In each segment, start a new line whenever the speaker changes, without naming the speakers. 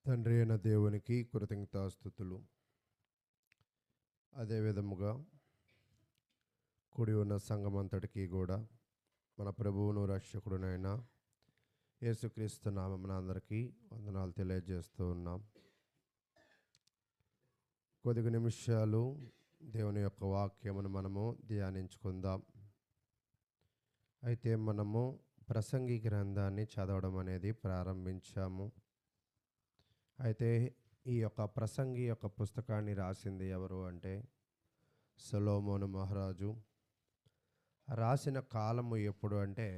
తండ్రి అయిన దేవునికి కృతజ్ఞతాస్తుతులు. అదే విధముగా కూడి ఉన్న సంఘమంతటికి కూడా మన ప్రభువును రక్షకుడునైన యేసుక్రీస్తు నామమున అందరికీ వందనాలు తెలియజేస్తూ ఉన్నాం. కొద్ది నిమిషాలు దేవుని యొక్క వాక్యమును మనము ధ్యానించుకుందాం. అయితే మనము ప్రసంగి గ్రంథాన్ని చదవడం అనేది ప్రారంభించాము. అయితే ఈ యొక్క ప్రసంగి యొక్క పుస్తకాన్ని రాసింది ఎవరు అంటే సొలొమోను మహారాజు. రాసిన కాలము ఎప్పుడు అంటే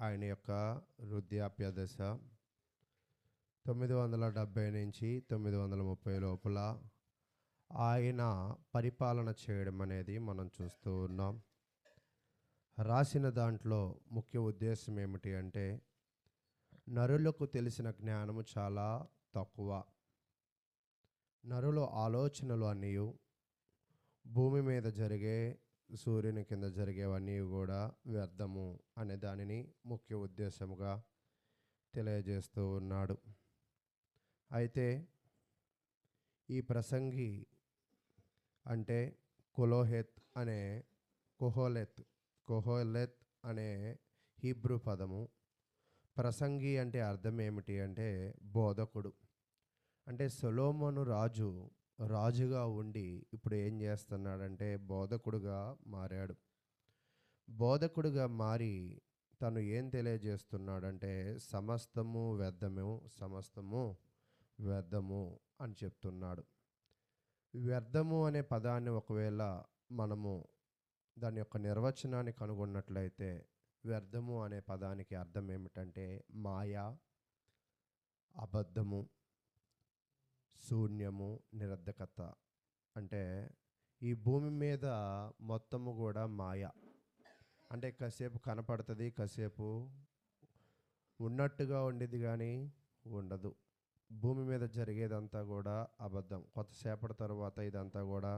ఆయన యొక్క వృద్ధాప్య దశ 970 నుంచి 930 లోపల ఆయన పరిపాలన చేయడం అనేది మనం చూస్తూ ఉన్నాం. రాసిన దాంట్లో ముఖ్య ఉద్దేశం ఏమిటి అంటే నరులకు తెలిసిన జ్ఞానము చాలా తక్కువ. నరుల ఆలోచనలు అన్నీ భూమి మీద జరిగే సూర్యుని కింద జరిగేవన్నీ కూడా వ్యర్థము అనే దానిని ముఖ్య ఉద్దేశముగా తెలియజేస్తూ ఉన్నాడు. అయితే ఈ ప్రసంగి అంటే కొహోలెత్ అనే హీబ్రూ పదము. ప్రసంగి అంటే అర్థం ఏమిటి అంటే బోధకుడు. అంటే సొలొమోను రాజుగా ఉండి ఇప్పుడు ఏం చేస్తున్నాడంటే బోధకుడుగా మారాడు. బోధకుడుగా మారి తను ఏం తెలియజేస్తున్నాడంటే సమస్తము వ్యర్థము అని చెప్తున్నాడు. వ్యర్థము అనే పదాన్ని ఒకవేళ మనము దాని యొక్క నిర్వచనాన్ని కనుగొన్నట్లయితే వ్యర్థము అనే పదానికి అర్థం ఏమిటంటే మాయ, అబద్ధము, శూన్యము, నిరర్ధకత. అంటే ఈ భూమి మీద మొత్తము కూడా మాయ. అంటే కాసేపు కనపడుతుంది, కాసేపు ఉన్నట్టుగా ఉండేది కానీ ఉండదు. భూమి మీద జరిగేదంతా కూడా అబద్ధం. కొంతసేపటి తర్వాత ఇదంతా కూడా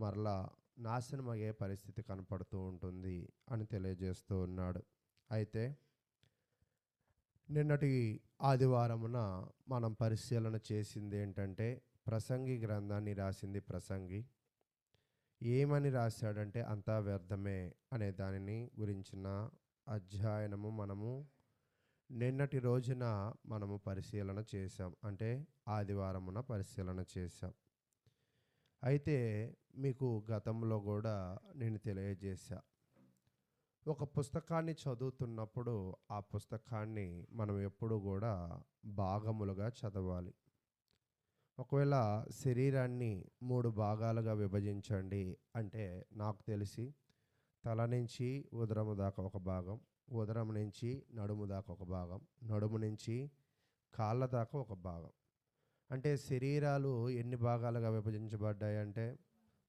మరలా నాశనం అయ్యే పరిస్థితి కనపడుతూ ఉంటుంది అని తెలియజేస్తూ ఉన్నాడు. అయితే నిన్నటి ఆదివారమున మనం పరిశీలన చేసింది ఏంటంటే ప్రసంగి గ్రంథాన్ని రాసింది ప్రసంగి. ఏమని రాశాడంటే అంతా వ్యర్థమే అనే దానిని గురించిన అధ్యయనము మనము నిన్నటి రోజున మనము పరిశీలన చేశాం. అంటే ఆదివారమున పరిశీలన చేశాం. అయితే మీకు గతంలో కూడా నేను తెలియజేశా, ఒక పుస్తకాన్ని చదువుతున్నప్పుడు ఆ పుస్తకాన్ని మనం ఎప్పుడు కూడా భాగములుగా చదవాలి. ఒకవేళ శరీరాన్ని 3 భాగాలుగా విభజించండి అంటే నాకు తెలిసి తల నుంచి ఉదరము దాకా ఒక భాగం, ఉదరం నుంచి నడుము దాకా ఒక భాగం, నడుము నుంచి కాళ్ళ దాకా ఒక భాగం. అంటే శరీరాలు ఎన్ని భాగాలుగా విభజించబడ్డాయి అంటే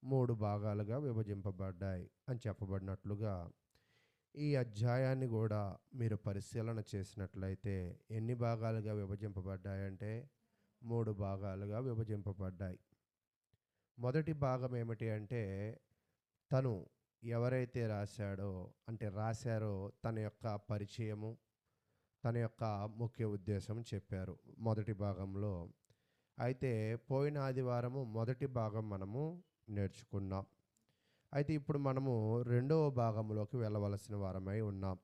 3 భాగాలుగా విభజింపబడ్డాయి అని చెప్పబడినట్లుగా ఈ అధ్యాయాన్ని కూడా మీరు పరిశీలన చేసినట్లయితే ఎన్ని భాగాలుగా విభజింపబడ్డాయంటే 3 భాగాలుగా విభజింపబడ్డాయి. మొదటి భాగం ఏమిటి అంటే తను ఎవరైతే రాశారో తన యొక్క పరిచయము, తన యొక్క ముఖ్య ఉద్దేశం చెప్పారు మొదటి భాగంలో. అయితే పోయిన ఆదివారము మొదటి భాగం మనము నేర్చుకున్నాం. అయితే ఇప్పుడు మనము రెండవ భాగంలోకి వెళ్ళవలసిన వారమై ఉన్నాం.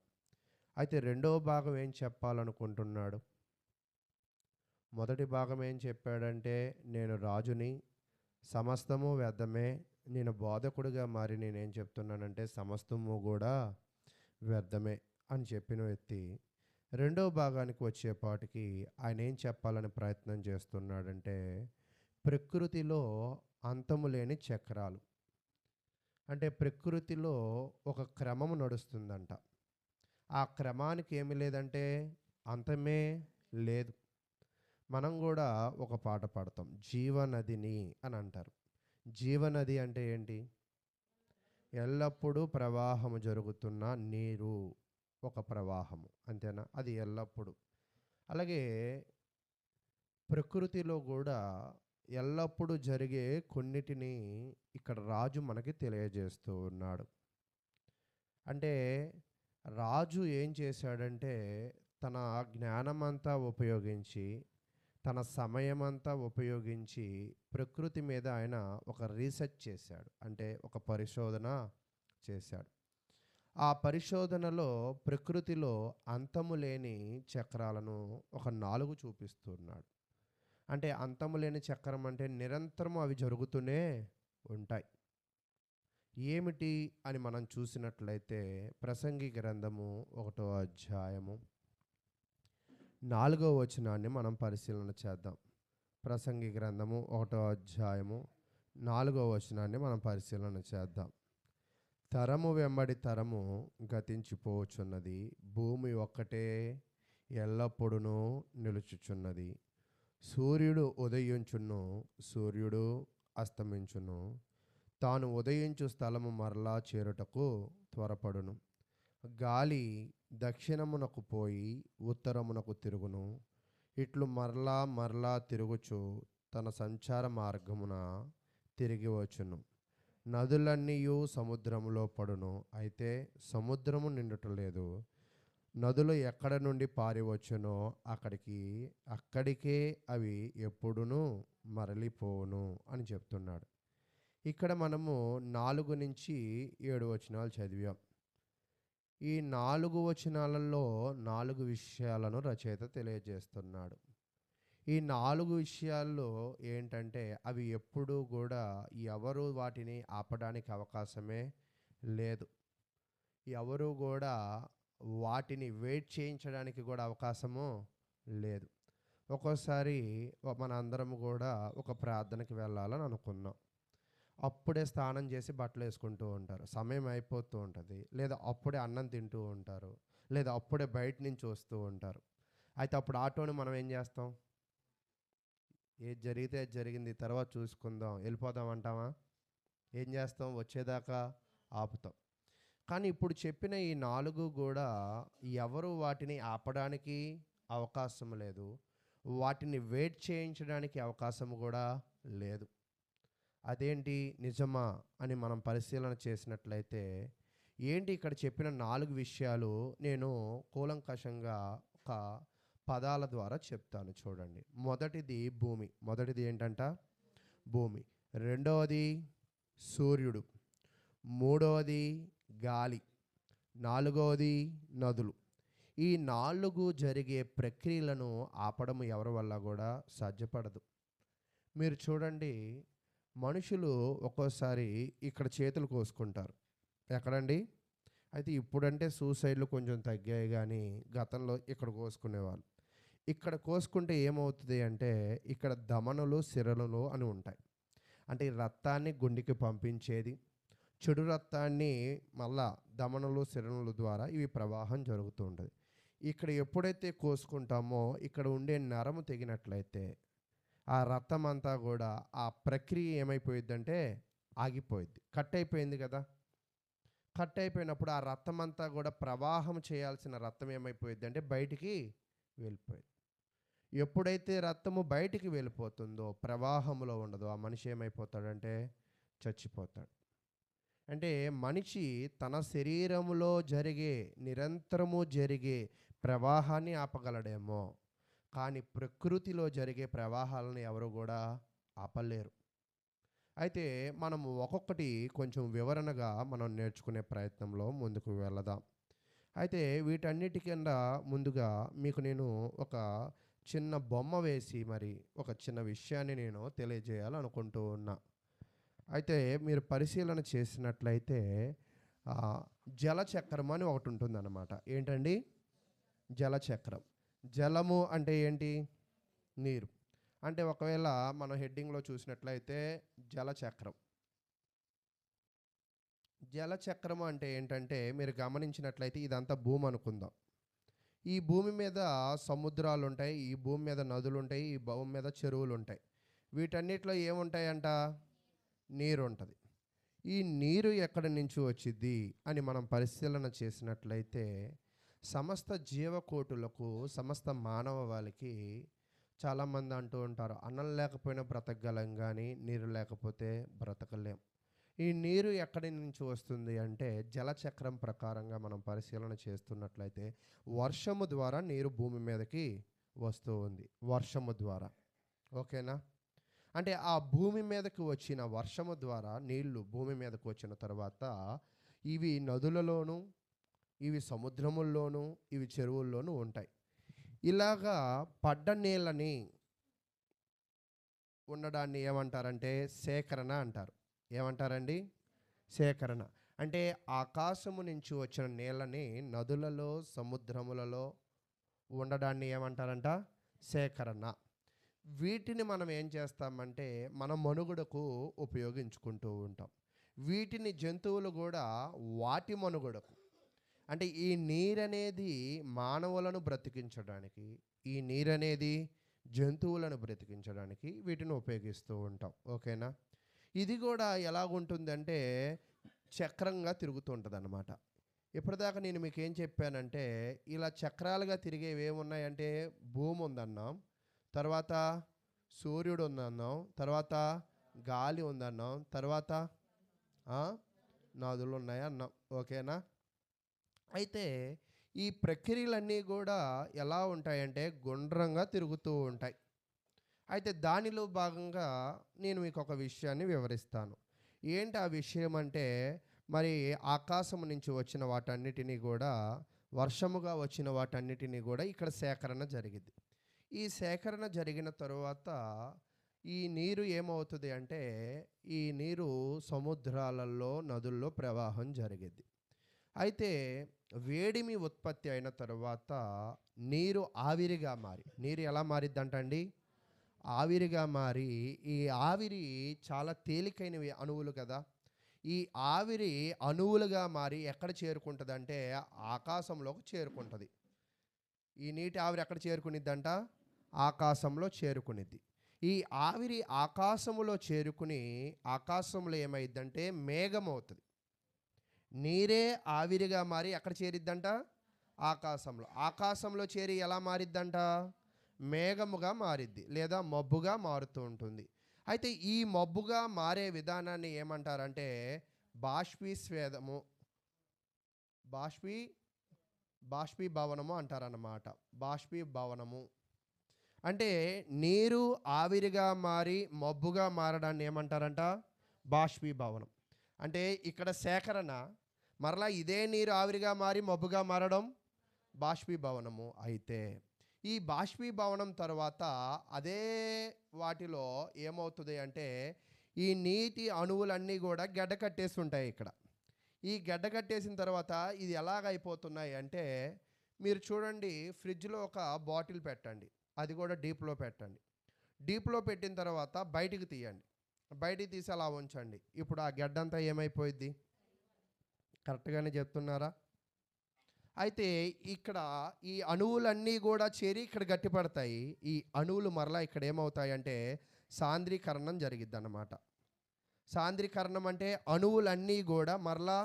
అయితే రెండవ భాగం ఏం చెప్పాలనుకుంటున్నాడు? మొదటి భాగం ఏం చెప్పాడంటే నేను రాజుని, సమస్తము వ్యర్థమే. నేను బోధకుడిగా మారి నేనేం చెప్తున్నానంటే సమస్తము కూడా వ్యర్థమే అని చెప్పిన వ్యక్తి రెండవ భాగానికి వచ్చేపాటికి ఆయన ఏం చెప్పాలని ప్రయత్నం చేస్తున్నాడంటే ప్రకృతిలో అంతము లేని చక్రాలు. అంటే ప్రకృతిలో ఒక క్రమము నడుస్తుందంట. ఆ క్రమానికి ఏమి లేదంటే అంతమే లేదు. మనం కూడా ఒక పాట పాడతాం, జీవనదిని అని అంటారు. జీవనది అంటే ఏంటి? ఎల్లప్పుడూ ప్రవాహము జరుగుతున్న నీరు, ఒక ప్రవాహము, అంతేనా? అది ఎల్లప్పుడూ. అలాగే ప్రకృతిలో కూడా ఎల్లప్పుడూ జరిగే కొన్నిటిని ఇక్కడ రాజు మనకి తెలియజేస్తూ ఉన్నాడు. అంటే రాజు ఏం చేశాడంటే తన జ్ఞానమంతా ఉపయోగించి తన సమయమంతా ఉపయోగించి ప్రకృతి మీద ఆయన ఒక రీసెర్చ్ చేశాడు. అంటే ఒక పరిశోధన చేశాడు. ఆ పరిశోధనలో ప్రకృతిలో అంతము లేని చక్రాలను ఒక 4 చూపిస్తున్నాడు. అంటే అంతము లేని చక్రం అంటే నిరంతరం అవి జరుగుతూనే ఉంటాయి. ఏమిటి అని మనం చూసినట్లయితే ప్రసంగి గ్రంథము 1వ అధ్యాయము 4వ వచనాన్ని మనం పరిశీలన చేద్దాం. ప్రసంగి గ్రంథము 1వ అధ్యాయము 4వ వచనాన్ని మనం పరిశీలన చేద్దాం. తరము వెంబడి తరము గతించిపోచున్నది, భూమి ఒక్కటే ఎల్లప్పుడూ నిలుచుచున్నది. సూర్యుడు ఉదయించును, సూర్యుడు అస్తమించును, తాను ఉదయించు స్థలము మరలా చేరుటకు త్వరపడును. గాలి దక్షిణమునకు పోయి ఉత్తరమునకు తిరుగును, ఇట్లు మరలా మరలా తిరుగుచు తన సంచార మార్గమున తిరిగి వచ్చును. నదులన్నీయు సముద్రములో పడును, అయితే సముద్రము నిండుటలేదు. నదులు ఎక్కడ నుండి పారివచ్చునో అక్కడికే అవి ఎప్పుడునూ మరలిపోవును అని చెప్తున్నాడు. ఇక్కడ మనము 4 నుంచి 7 వచనాలు చదివాం. ఈ 4 వచనాలలో 4 విషయాలను రచయిత తెలియజేస్తున్నాడు. ఈ 4 విషయాల్లో ఏంటంటే అవి ఎప్పుడూ కూడా ఎవరు వాటిని ఆపడానికి అవకాశమే లేదు. ఎవరు కూడా వాటిని వెయిట్ చేయించడానికి కూడా అవకాశము లేదు. ఒక్కోసారి మన అందరం కూడా ఒక ప్రార్థనకి వెళ్ళాలని అనుకున్నాం. అప్పుడే స్నానం చేసి బట్టలు వేసుకుంటూ ఉంటారు, సమయం అయిపోతూ ఉంటుంది. లేదా అప్పుడే అన్నం తింటూ ఉంటారు, లేదా అప్పుడే బయట నుంచి వస్తూ ఉంటారు. అయితే అప్పుడు ఆటోని మనం ఏం చేస్తాం? ఏది జరిగితే అది జరిగింది, తర్వాత చూసుకుందాం, వెళ్ళిపోదాం అంటామా? ఏం చేస్తాం? వచ్చేదాకా ఆపుతాం. కానీ ఇప్పుడు చెప్పిన ఈ 4 కూడా ఎవరు వాటిని ఆపడానికి అవకాశం లేదు, వాటిని వెయిట్ చేయించడానికి అవకాశం కూడా లేదు. అదేంటి, నిజమా అని మనం పరిశీలన చేసినట్లయితే ఏంటి ఇక్కడ చెప్పిన 4 విషయాలు నేను కూలంకషంగా ఒక పదాల ద్వారా చెప్తాను. చూడండి. మొదటిది భూమి. మొదటిది ఏంటంట? భూమి. రెండవది సూర్యుడు. మూడవది గాలి. నాలుగవది నదులు. ఈ 4 జరిగే ప్రక్రియలను ఆపడం ఎవరి వల్ల కూడా సాధ్యపడదు. మీరు చూడండి, మనుషులు ఒక్కోసారి ఇక్కడ చేతులు కోసుకుంటారు. ఎక్కడండి? అయితే ఇప్పుడంటే సూసైడ్లు కొంచెం తగ్గాయి, కానీ గతంలో ఇక్కడ కోసుకునేవాళ్ళు. ఇక్కడ కోసుకుంటే ఏమవుతుంది అంటే ఇక్కడ ధమనులు సిరలు అని ఉంటాయి. అంటే ఈ రక్తాన్ని గుండెకి పంపించేది, చెడు రక్తాన్ని మళ్ళా ధమనులు సిరలు ద్వారా ఇవి ప్రవాహం జరుగుతూ ఉంటుంది. ఇక్కడ ఎప్పుడైతే కోసుకుంటామో ఇక్కడ ఉండే నరము తెగినట్లయితే ఆ రక్తం అంతా కూడా ఆ ప్రక్రియ ఏమైపోయిద్దంటే ఆగిపోయిద్ది. కట్ అయిపోయింది కదా. కట్ అయిపోయినప్పుడు ఆ రక్తం అంతా కూడా ప్రవాహం చేయాల్సిన రక్తం ఏమైపోయిద్ది అంటే బయటికి వెళ్ళిపోయింది. ఎప్పుడైతే రక్తము బయటికి వెళ్ళిపోతుందో, ప్రవాహంలో ఉండదో, ఆ మనిషి ఏమైపోతాడంటే చచ్చిపోతాడు. అంటే మనిషి తన శరీరంలో నిరంతరము జరిగే ప్రవాహాన్ని ఆపగలడేమో, కానీ ప్రకృతిలో జరిగే ప్రవాహాలను ఎవరు కూడా ఆపలేరు. అయితే మనము ఒక్కొక్కటి కొంచెం వివరణగా మనం నేర్చుకునే ప్రయత్నంలో ముందుకు వెళదాం. అయితే వీటన్నిటి కింద ముందుగా మీకు నేను ఒక చిన్న బొమ్మ వేసి మరి ఒక చిన్న విషయాన్ని నేను తెలియజేయాలనుకుంటూ ఉన్నా. అయితే మీరు పరిశీలన చేసినట్లయితే జలచక్రం అని ఒకటి ఉంటుందన్నమాట. ఏంటండి? జలచక్రం. జలము అంటే ఏంటి? నీరు. అంటే ఒకవేళ మనం హెడ్డింగ్లో చూసినట్లయితే జలచక్రం. జలచక్రం అంటే ఏంటంటే మీరు గమనించినట్లయితే ఇదంతా భూమి అనుకుందాం. ఈ భూమి మీద సముద్రాలు ఉంటాయి, ఈ భూమి మీద నదులు ఉంటాయి, ఈ భూమి మీద చెరువులు ఉంటాయి. వీటన్నిటిలో ఏముంటాయంట? నీరు ఉంటుంది. ఈ నీరు ఎక్కడి నుంచి వచ్చింది అని మనం పరిశీలన చేసినట్లయితే సమస్త జీవకోటులకు, సమస్త మానవాళికి చాలామంది అంటూ ఉంటారు, అన్నం లేకపోయినా బ్రతకగలం కానీ నీరు లేకపోతే బ్రతకలేం. ఈ నీరు ఎక్కడి నుంచి వస్తుంది అంటే జలచక్రం ప్రకారంగా మనం పరిశీలన చేస్తున్నట్లయితే వర్షము ద్వారా నీరు భూమి మీదకి వస్తూ ఉంది వర్షము ద్వారా. ఓకేనా? అంటే ఆ భూమి మీదకి వచ్చిన వర్షము ద్వారా నీళ్లు భూమి మీదకు వచ్చిన తర్వాత ఇవి నదులలోను, ఇవి సముద్రముల్లోను, ఇవి చెరువుల్లోనూ ఉంటాయి. ఇలాగా పడ్డ నీళ్ళని ఉండడాన్ని ఏమంటారంటే సేకరణ అంటారు. ఏమంటారండి? సేకరణ. అంటే ఆకాశము నుంచి వచ్చిన నీళ్ళని నదులలో, సముద్రములలో ఉండడాన్ని ఏమంటారంట? సేకరణ. వీటిని మనం ఏం చేస్తామంటే మన మనుగడకు ఉపయోగించుకుంటూ ఉంటాం. వీటిని జంతువులు కూడా వాటి మనుగడకు, అంటే ఈ నీరనేది మానవులను బ్రతికించడానికి, ఈ నీరనేది జంతువులను బ్రతికించడానికి వీటిని ఉపయోగిస్తూ ఉంటాం. ఓకేనా? ఇది కూడా ఎలాగుంటుందంటే చక్రంగా తిరుగుతూ ఉంటుంది అన్నమాట. ఇప్పటిదాకా నేను మీకు ఏం చెప్పానంటే ఇలా చక్రాలుగా తిరిగేవి ఏమున్నాయంటే భూమి ఉందన్నాం, తర్వాత సూర్యుడు ఉందన్నాం, తర్వాత గాలి ఉందన్నాం, తర్వాత నదులు ఉన్నాయి అన్నాం. ఓకేనా? అయితే ఈ ప్రక్రియలన్నీ కూడా ఎలా ఉంటాయంటే గుండ్రంగా తిరుగుతూ ఉంటాయి. అయితే దానిలో భాగంగా నేను మీకు ఒక విషయాన్ని వివరిస్తాను. ఏంటి ఆ విషయం అంటే, మరి ఆకాశం నుంచి వచ్చిన వాటన్నిటినీ కూడా, వర్షముగా వచ్చిన వాటన్నిటినీ కూడా ఇక్కడ సేకరణ జరిగింది. ఈ సేకరణ జరిగిన తరువాత ఈ నీరు ఏమవుతుంది అంటే, ఈ నీరు సముద్రాలలో, నదుల్లో ప్రవాహం జరిగింది. అయితే వేడిమి ఉత్పత్తి అయిన తర్వాత నీరు ఆవిరిగా మారి, నీరు ఎలా మారిద్దంటండి? ఆవిరిగా మారి, ఈ ఆవిరి చాలా తేలికైనవి అణువులు కదా. ఈ ఆవిరి అణువులుగా మారి ఎక్కడ చేరుకుంటుందంటే ఆకాశంలోకి చేరుకుంటుంది. ఈ నీటి ఆవిరి ఎక్కడ చేరుకునిద్దంట? ఆకాశంలో చేరుకునిద్ది. ఈ ఆవిరి ఆకాశంలో చేరుకుని ఆకాశంలో ఏమైద్దంటే మేఘం అవుతుంది. నీరే ఆవిరిగా మారి ఎక్కడ చేరిద్దంట? ఆకాశంలో. ఆకాశంలో చేరి ఎలా మారిద్దంట? మేఘముగా మారిద్ది, లేదా మబ్బుగా మారుతూ ఉంటుంది. అయితే ఈ మబ్బుగా మారే విధానాన్ని ఏమంటారంటే బాష్పీస్వేదము, బాష్పీభవనము అంటారన్నమాట. బాష్పీభవనము అంటే నీరు ఆవిరిగా మారి మబ్బుగా మారడాన్ని ఏమంటారంట? బాష్పీభవనం. అంటే ఇక్కడ సేకరణ, మరలా ఇదే నీరు ఆవిరిగా మారి మబ్బుగా మారడం బాష్పీభవనము. అయితే ఈ బాష్పీభవనం తర్వాత అదే వాటిలో ఏమవుతుంది అంటే ఈ నీటి అణువులన్నీ కూడా గడ్డ కట్టేసి ఉంటాయి ఇక్కడ. ఈ గడ్డ కట్టేసిన తర్వాత ఇది ఎలాగైపోతున్నాయి అంటే, మీరు చూడండి, ఫ్రిడ్జ్లో ఒక బాటిల్ పెట్టండి, అది కూడా డీప్లో పెట్టండి. డీప్లో పెట్టిన తర్వాత బయటికి తీయండి, బయటికి తీసి అలా ఉంచండి. ఇప్పుడు ఆ గడ్డంతా ఏమైపోయింది? కరెక్ట్గానే చెప్తున్నారా? అయితే ఇక్కడ ఈ అణువులన్నీ కూడా చేరి ఇక్కడ గట్టిపడతాయి. ఈ అణువులు మరలా ఇక్కడ ఏమవుతాయంటే సాంద్రీకరణం జరిగిద్ది అన్నమాట. సాంద్రీకరణం అంటే అణువులన్నీ కూడా మరలా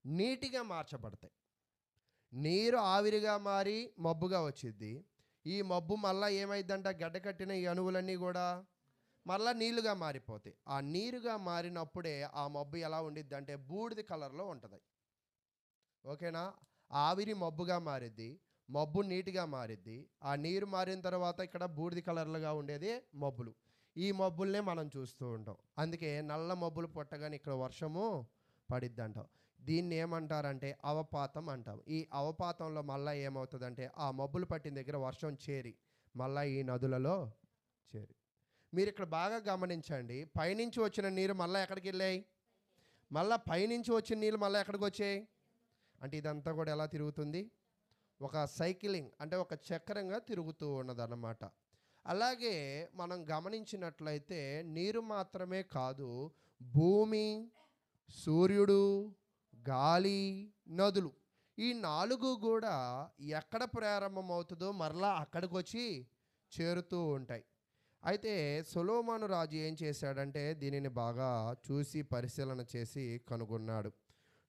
నీటిగా మార్చబడతాయి. నీరు ఆవిరిగా మారి మబ్బుగా వచ్చింది. ఈ మబ్బు మళ్ళీ ఏమైందంట? గడ్డ కట్టిన ఈ అణువులన్నీ కూడా మరలా నీళ్లుగా మారిపోతాయి. ఆ నీరుగా మారినప్పుడే ఆ మబ్బు ఎలా ఉండిద్ది అంటే బూడిద కలర్లో ఉంటుంది. ఓకేనా? ఆవిరి మబ్బుగా మారిద్ది, మబ్బు నీటిగా మారిద్ది. ఆ నీరు మారిన తర్వాత ఇక్కడ బూడిద కలర్లుగా ఉండేది మబ్బులు. ఈ మబ్బుల్నే మనం చూస్తూ ఉంటాం. అందుకే నల్ల మబ్బులు పుట్టగానే ఇక్కడ వర్షము పడిద్ది అంటాం. దీన్ని ఏమంటారంటే అవపాతం అంటాం. ఈ అవపాతంలో మళ్ళీ ఏమవుతుందంటే ఆ మబ్బులు పట్టిన దగ్గర వర్షం చేరి మళ్ళీ ఈ నదులలో చేరి, మీరు ఇక్కడ బాగా గమనించండి, పైనుంచి వచ్చిన నీరు మళ్ళీ ఎక్కడికి వెళ్ళాయి? మళ్ళీ పైనుంచి వచ్చిన నీళ్ళు మళ్ళీ ఎక్కడికి వచ్చాయి అంటే ఇదంతా కూడా ఎలా తిరుగుతుంది? ఒక సైక్లింగ్, అంటే ఒక చక్రంగా తిరుగుతూ ఉన్నదన్నమాట. అలాగే మనం గమనించినట్లయితే నీరు మాత్రమే కాదు, భూమి, సూర్యుడు, గాలి, నదులు, ఈ 4 కూడా ఎక్కడ ప్రారంభమవుతుందో మరలా అక్కడికి వచ్చి చేరుతూ ఉంటాయి. అయితే సొలొమోను రాజు ఏం చేశాడంటే దీనిని బాగా చూసి పరిశీలన చేసి కనుగొన్నాడు.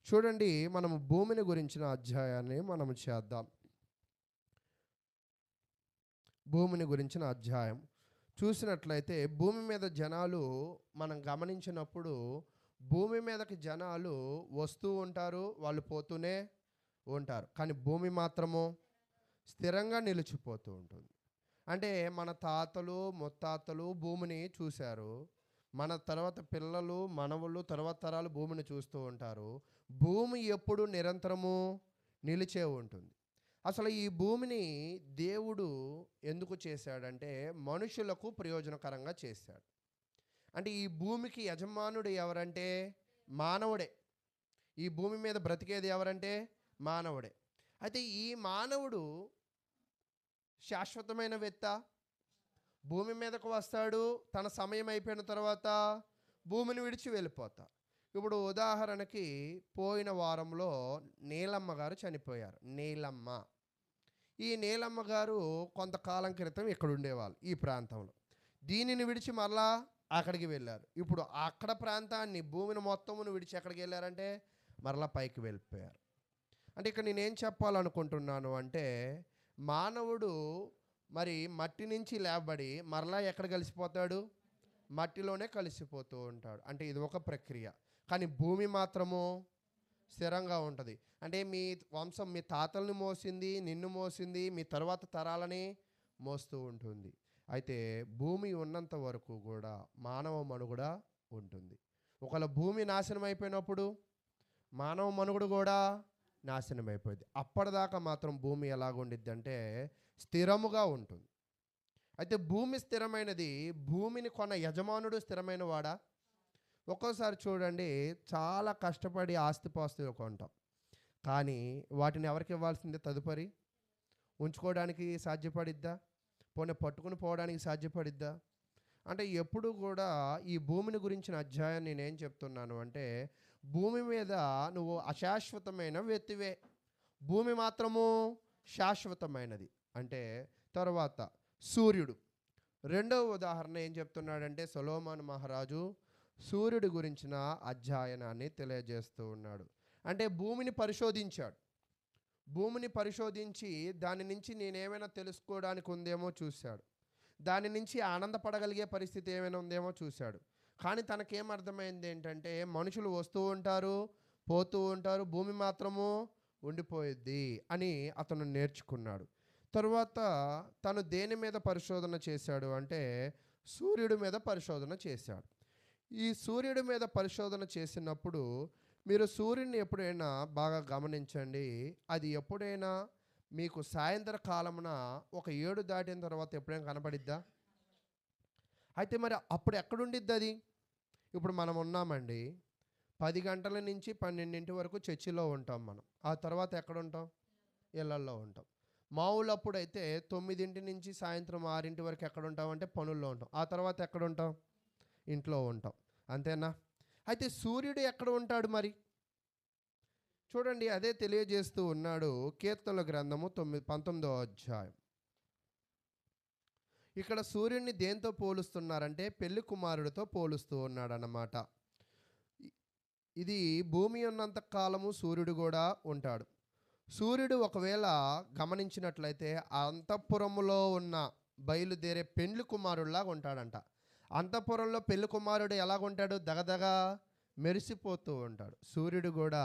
చూడండి, మనము భూమిని గురించిన అధ్యాయాన్ని మనము చేద్దాం. భూమిని గురించిన అధ్యాయం చూసినట్లయితే భూమి మీద జనాలు మనం గమనించినప్పుడు భూమి మీదకి జనాలు వస్తూ ఉంటారు, వాళ్ళు పోతూనే ఉంటారు. కానీ భూమి మాత్రము స్థిరంగా నిలిచిపోతూ ఉంటుంది. అంటే మన తాతలు ముత్తాతలు భూమిని చూశారు. మన తర్వాత పిల్లలు మనవళ్ళు తర్వాత తరాలు భూమిని చూస్తూ ఉంటారు. భూమి ఎప్పుడు నిరంతరము నిలిచే ఉంటుంది. అసలు ఈ భూమిని దేవుడు ఎందుకు చేశాడంటే మనుషులకు ప్రయోజనకరంగా చేశాడు. అంటే ఈ భూమికి యజమానుడు ఎవరంటే మానవుడే. ఈ భూమి మీద బ్రతికేది ఎవరంటే మానవుడే. అయితే ఈ మానవుడు శాశ్వతమైన వ్యక్త, భూమి మీదకు వస్తాడు, తన సమయం అయిపోయిన తర్వాత భూమిని విడిచి వెళ్ళిపోతారు. ఇప్పుడు ఉదాహరణకి పోయిన వారంలో నీలమ్మ గారు చనిపోయారు. నీలమ్మ, ఈ నీలమ్మ గారు కొంతకాలం క్రితం ఇక్కడ ఉండేవాళ్ళు ఈ ప్రాంతంలో. దీనిని విడిచి మరలా అక్కడికి వెళ్ళారు. ఇప్పుడు అక్కడ ప్రాంతాన్ని భూమిని మొత్తమును విడిచి ఎక్కడికి వెళ్ళారంటే మరలా పైకి వెళ్ళిపోయారు. అంటే ఇక్కడ నేనేం చెప్పాలనుకుంటున్నాను అంటే మానవుడు మరి మట్టి నుంచి లేబడి మరలా ఎక్కడ కలిసిపోతాడు? మట్టిలోనే కలిసిపోతూ ఉంటాడు. అంటే ఇది ఒక ప్రక్రియ. కానీ భూమి మాత్రము స్థిరంగా ఉంటుంది. అంటే మీ వంశం మీ తాతల్ని మోసింది, నిన్ను మోసింది, మీ తర్వాత తరాలని మోస్తూ ఉంటుంది. అయితే భూమి ఉన్నంత వరకు కూడా మానవ మనుగడ ఉంటుంది. ఒకవేళ భూమి నాశనం అయిపోయినప్పుడు మానవ మనుగడ కూడా నాశనం అయిపోయింది. అప్పటిదాకా మాత్రం భూమి ఎలాగుండిద్ది అంటే స్థిరముగా ఉంటుంది. అయితే భూమి స్థిరమైనది, భూమిని కొన్న యజమానుడు స్థిరమైన వాడా? ఒక్కోసారి చూడండి, చాలా కష్టపడి ఆస్తిపాస్తులు కొంటాం, కానీ వాటిని ఎవరికి ఇవ్వాల్సిందే? తదుపరి ఉంచుకోవడానికి సాధ్యపడిద్దా? పోనీ పట్టుకుని పోవడానికి సాధ్యపడిద్దా? అంటే ఎప్పుడు కూడా ఈ భూమిని గురించిన అధ్యాయం నేనేం చెప్తున్నాను అంటే భూమి మీద నువ్వు అశాశ్వతమైన వ్యక్తివే, భూమి మాత్రము శాశ్వతమైనది. అంటే తర్వాత సూర్యుడు, రెండవ ఉదాహరణ ఏం చెప్తున్నాడంటే సొలొమోను మహారాజు సూర్యుడి గురించిన అధ్యయనాన్ని తెలియజేస్తూ ఉన్నాడు. అంటే భూమిని పరిశోధించాడు. భూమిని పరిశోధించి దాని నుంచి నేనేమైనా తెలుసుకోవడానికి ఉందేమో చూశాడు. దాని నుంచి ఆనందపడగలిగే పరిస్థితి ఏమైనా ఉందేమో చూశాడు. కానీ తనకేం అర్థమైంది ఏంటంటే మనుషులు వస్తూ ఉంటారు, పోతూ ఉంటారు, భూమి మాత్రము ఉండిపోయిద్ది అని అతను నేర్చుకున్నాడు. తరువాత తను దేని మీద పరిశోధన చేశాడు అంటే సూర్యుడి మీద పరిశోధన చేశాడు. ఈ సూర్యుడి మీద పరిశోధన చేసినప్పుడు మీరు సూర్యుడిని ఎప్పుడైనా బాగా గమనించండి. అది ఎప్పుడైనా మీకు సాయంత్ర కాలమున ఒక 7 దాటిన తర్వాత ఎప్పుడైనా కనపడిద్దా? అయితే మరి అప్పుడు ఎక్కడుండిద్ది అది? ఇప్పుడు మనం ఉన్నామండి, 10 గంటల నుంచి 12 వరకు చర్చిలో ఉంటాం మనం. ఆ తర్వాత ఎక్కడ ఉంటాం? ఇళ్ళల్లో ఉంటాం. మామూలు అప్పుడైతే 9 నుంచి సాయంత్రం 6 వరకు ఎక్కడ ఉంటామంటే పనుల్లో ఉంటాం. ఆ తర్వాత ఎక్కడ ఉంటాం? ఇంట్లో ఉంటాం. అంతేనా? అయితే సూర్యుడు ఎక్కడ ఉంటాడు మరి? చూడండి, అదే తెలియజేస్తూ ఉన్నాడు కీర్తనల గ్రంథము 19వ అధ్యాయం. ఇక్కడ సూర్యుడిని దేంతో పోలుస్తున్నారంటే పెళ్లి కుమారుడితో పోలుస్తూ ఉన్నాడు అన్నమాట. ఇది భూమి ఉన్నంత కాలము సూర్యుడు కూడా ఉంటాడు. సూర్యుడు ఒకవేళ గమనించినట్లయితే అంతఃపురములో ఉన్న బయలుదేరే పెండ్లి కుమారుడిలాగా ఉంటాడంట. అంతఃపురంలో పెళ్లి కుమారుడు ఎలాగుంటాడు? దగదగా మెరిసిపోతూ ఉంటాడు. సూర్యుడు కూడా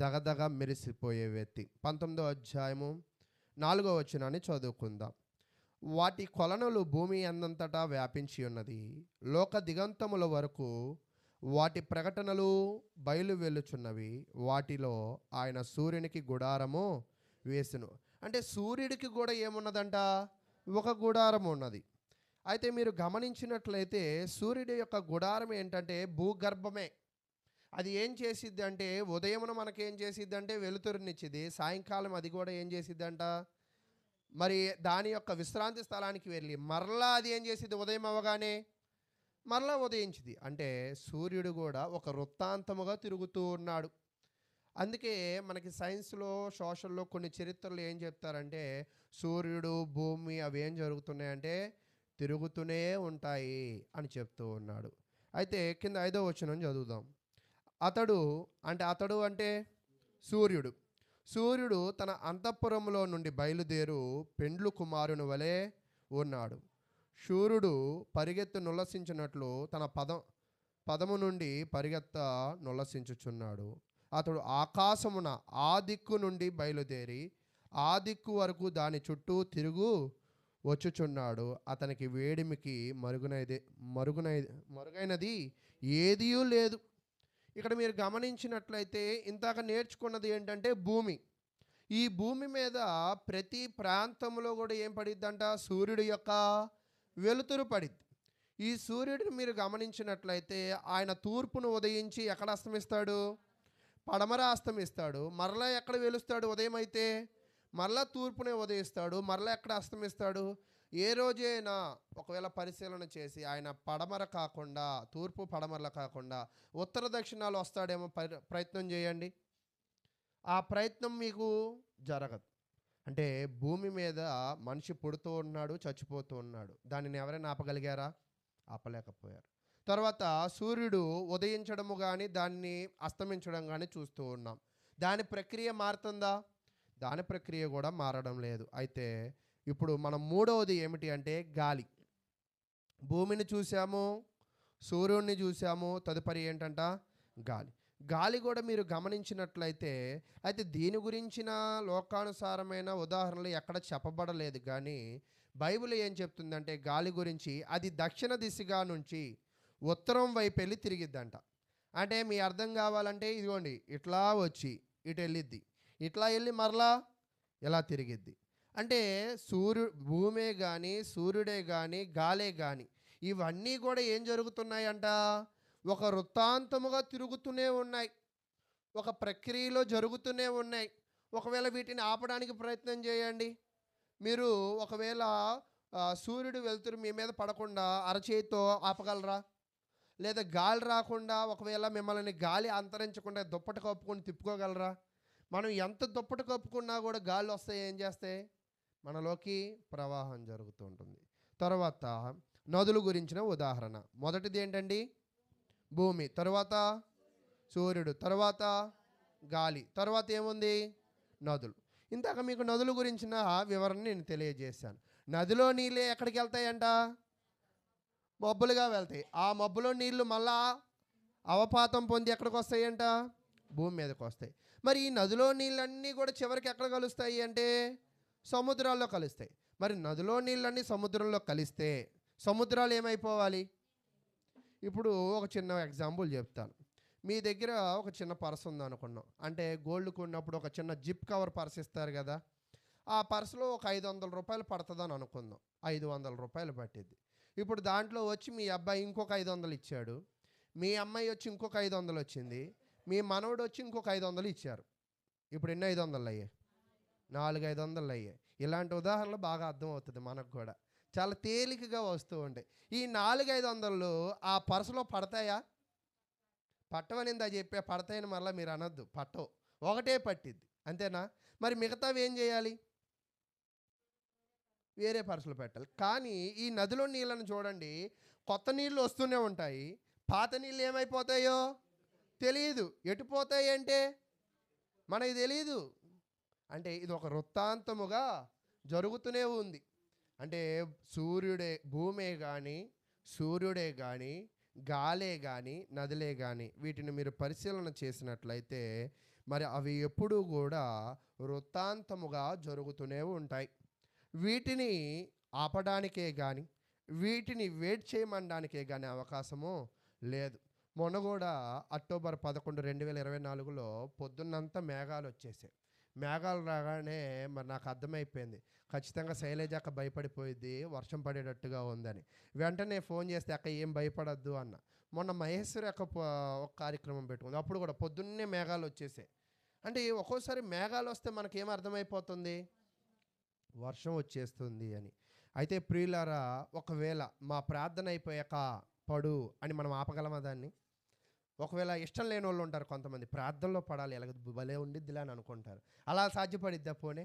దగదగా మెరిసిపోయే వ్యక్తి. 19వ అధ్యాయము 4వ వచనాన్ని చదువుకుందాం. వాటి కొలనులు భూమి అందంతటా వ్యాపించి ఉన్నది, లోక దిగంతముల వరకు వాటి ప్రకటనలు బయలు వెలుచున్నవి, వాటిలో ఆయన సూర్యునికి గుడారము వేసును. అంటే సూర్యుడికి కూడా ఏమున్నదంట? ఒక గుడారం ఉన్నది. అయితే మీరు గమనించినట్లయితే సూర్యుడి యొక్క గుడారం ఏంటంటే భూగర్భమే. అది ఏం చేసిద్ది అంటే ఉదయమున మనకేం చేసిద్ది అంటే వెలుతురునిచ్చిద్ది, సాయంకాలం అది కూడా ఏం చేసిద్దంట మరి దాని యొక్క విశ్రాంతి స్థలానికి వెళ్ళి మరలా అది ఏం చేసిద్ది? ఉదయం అవ్వగానే మరలా ఉదయించింది. అంటే సూర్యుడు కూడా ఒక వృత్తాంతముగా తిరుగుతూ ఉన్నాడు. అందుకే మనకి సైన్స్లో సోషల్లో కొన్ని చరిత్రలు ఏం చెప్తారంటే సూర్యుడు భూమి అవి ఏం జరుగుతున్నాయంటే తిరుగుతూనే ఉంటాయి అని చెప్తూ ఉన్నాడు. అయితే కింద 5వ వచనం చదువుదాం. అతడు అంటే సూర్యుడు తన అంతఃపురములో నుండి బయలుదేరు పెండ్లు కుమారుని వలె ఉన్నాడు. సూర్యుడు పరిగెత్తు నుల్లసించినట్లు తన పదము నుండి పరిగెత్త నుల్లసించుచున్నాడు. అతడు ఆకాశమున ఆ దిక్కు నుండి బయలుదేరి ఆ దిక్కు వరకు దాని చుట్టూ తిరుగు వచ్చుచున్నాడు. అతనికి వేడిమికి మరుగునై మరుగైనది ఏదియూ లేదు. ఇక్కడ మీరు గమనించినట్లయితే ఇందాక నేర్చుకున్నది ఏంటంటే భూమి. ఈ భూమి మీద ప్రతి ప్రాంతంలో కూడా ఏం పడిద్దంట? సూర్యుడి యొక్క వెలుతురు పడిద్ది. ఈ సూర్యుడిని మీరు గమనించినట్లయితే ఆయన తూర్పును ఉదయించి ఎక్కడ అస్తమిస్తాడు? పడమర అస్తమిస్తాడు. మరలా ఎక్కడ వెలుస్తాడు? ఉదయం అయితే మరలా తూర్పునే ఉదయిస్తాడు. మరలా ఎక్కడ అస్తమిస్తాడు? ఏ రోజైనా ఒకవేళ పరిశీలన చేసి ఆయన పడమర కాకుండా, తూర్పు పడమరల కాకుండా ఉత్తర దక్షిణాలు వస్తాడేమో ప్రయత్నం చేయండి. ఆ ప్రయత్నం మీకు జరగదు. అంటే భూమి మీద మనిషి పుడుతూ ఉన్నాడు, చచ్చిపోతూ ఉన్నాడు. దానిని ఎవరైనా ఆపగలిగారా? ఆపలేకపోయారు. తర్వాత సూర్యుడు ఉదయించడము కానీ దాన్ని అస్తమించడం కానీ చూస్తూ ఉన్నాం. దాని ప్రక్రియ మారుతుందా? దాని ప్రక్రియ కూడా మారడం లేదు. అయితే ఇప్పుడు మనం మూడవది ఏమిటి అంటే గాలి. భూమిని చూసాము, సూర్యుడిని చూసాము, తదుపరి ఏంటంట? గాలి. గాలి కూడా మీరు గమనించినట్లయితే అయితే దీని గురించిన లోకానుసారమైన ఉదాహరణలు ఎక్కడ చెప్పబడలేదు. కానీ బైబిల్ ఏం చెప్తుందంటే గాలి గురించి అది దక్షిణ దిశగా నుంచి ఉత్తరం వైపు వెళ్ళి తిరిగిద్దంట. అంటే మీ అర్థం కావాలంటే ఇదిగోండి ఇట్లా వచ్చి ఇటు వెళ్ళిద్ది, ఇట్లా వెళ్ళి మరలా ఇలా తిరిగిద్ది. అంటే భూమే కానీ, సూర్యుడే కానీ, గాలే కానీ ఇవన్నీ కూడా ఏం జరుగుతున్నాయంట? ఒక వృత్తాంతముగా తిరుగుతూనే ఉన్నాయి, ఒక ప్రక్రియలో జరుగుతూనే ఉన్నాయి. ఒకవేళ వీటిని ఆపడానికి ప్రయత్నం చేయండి. మీరు ఒకవేళ సూర్యుడు వెలుతురు మీ మీద పడకుండా అరచేతితో ఆపగలరా? లేదా గాలి రాకుండా ఒకవేళ మిమ్మల్ని గాలి అంతరించకుండా దుప్పటి కప్పుకొని తిప్పుకోగలరా? మనం ఎంత దుప్పటి కప్పుకున్నా కూడా గాలి వస్తాయి, ఏం చేస్తాయి? మనలోకి ప్రవాహం జరుగుతూ ఉంటుంది. తర్వాత నదుల గురించిన ఉదాహరణ. మొదటిది ఏంటండి? భూమి. తర్వాత సూర్యుడు. తర్వాత గాలి. తర్వాత ఏముంది? నదులు. ఇందాక మీకు నదుల గురించిన వివరణ నేను తెలియజేశాను. నదిలో నీళ్ళే ఎక్కడికి వెళ్తాయంట? మబ్బులుగా వెళ్తాయి. ఆ మబ్బులో నీళ్లు మళ్ళా అవపాతం పొంది ఎక్కడికి వస్తాయంట? భూమి మీదకి వస్తాయి. మరి ఈ నదిలో నీళ్ళన్నీ కూడా చివరికి ఎక్కడ కలుస్తాయి అంటే సముద్రాల్లో కలుస్తాయి. మరి నదిలో నీళ్ళన్నీ సముద్రంలో కలిస్తే సముద్రాలు ఏమైపోవాలి? ఇప్పుడు ఒక చిన్న ఎగ్జాంపుల్ చెప్తాను. మీ దగ్గర ఒక చిన్న పర్స్ ఉంది అనుకున్నాం. అంటే గోల్డ్ కొన్నప్పుడు ఒక చిన్న జిప్ కవర్ పర్స్ ఇస్తారు కదా. ఆ పర్సులో ఒక 500 రూపాయలు పడుతుందని అనుకుందాం. 500 రూపాయలు పట్టిద్ది. ఇప్పుడు దాంట్లో వచ్చి మీ అబ్బాయి ఇంకొక 500 ఇచ్చాడు, మీ అమ్మాయి వచ్చి ఇంకొక 500 వచ్చింది, మీ మనవడు వచ్చి ఇంకొక 500 ఇచ్చారు. ఇప్పుడు ఎన్ని 500 అయ్యాయి? 4 500 అయ్యాయి. ఇలాంటి ఉదాహరణలు బాగా అర్థమవుతుంది మనకు కూడా. చాలా తేలికగా వస్తూ ఉంటాయి. ఈ 4 500 ఆ పర్సులో పడతాయా? పట్టవని ఇందా చెప్పే. పడతాయని మళ్ళీ మీరు అనొద్దు. పట్టవు. ఒకటే పట్టిద్ది, అంతేనా? మరి మిగతావి ఏం చేయాలి? వేరే పర్సులు పెట్టాలి. కానీ ఈ నదిలో నీళ్ళను చూడండి, కొత్త నీళ్ళు వస్తూనే ఉంటాయి, పాత నీళ్ళు ఏమైపోతాయో తెలియదు. ఎటుపోతాయి అంటే మనకి తెలియదు. అంటే ఇది ఒక వృత్తాంతముగా జరుగుతూనే ఉంది. అంటే భూమే కానీ, సూర్యుడే కానీ, గాలే కానీ, నదులే కానీ వీటిని మీరు పరిశీలన చేసినట్లయితే మరి అవి ఎప్పుడూ కూడా వృత్తాంతముగా జరుగుతూనే ఉంటాయి. వీటిని ఆపడానికే కానీ, వీటిని వెయిట్ చేయమనడానికే కానీ అవకాశము లేదు. మొన్న కూడా అక్టోబర్ 11, 2024లో పొద్దున్నంతా మేఘాలు వచ్చేసాయి. మేఘాలు రాగానే మరి నాకు అర్థమైపోయింది, ఖచ్చితంగా శైలజ అక్క భయపడిపోయింది, వర్షం పడేటట్టుగా ఉందని. వెంటనే ఫోన్ చేస్తే అక్క ఏం భయపడద్దు అన్న. మొన్న మహేశ్వరి అక్క ఒక కార్యక్రమం పెట్టుకుంది, అప్పుడు కూడా పొద్దున్నే మేఘాలు వచ్చేసాయి. అంటే ఒక్కోసారి మేఘాలు వస్తే మనకేం అర్థమైపోతుంది? వర్షం వచ్చేస్తుంది అని. అయితే ప్రియులారా, ఒకవేళ మా ప్రార్థన అయిపోయాక పడు అని మనం ఆపగలమా దాన్ని? ఒకవేళ ఇష్టం లేని వాళ్ళు ఉంటారు కొంతమంది, ప్రార్థనలో పడాలి ఎలాగ భలే ఉండిద్దిలే అని అనుకుంటారు. అలా సాధ్యపడిద్దా పోనే?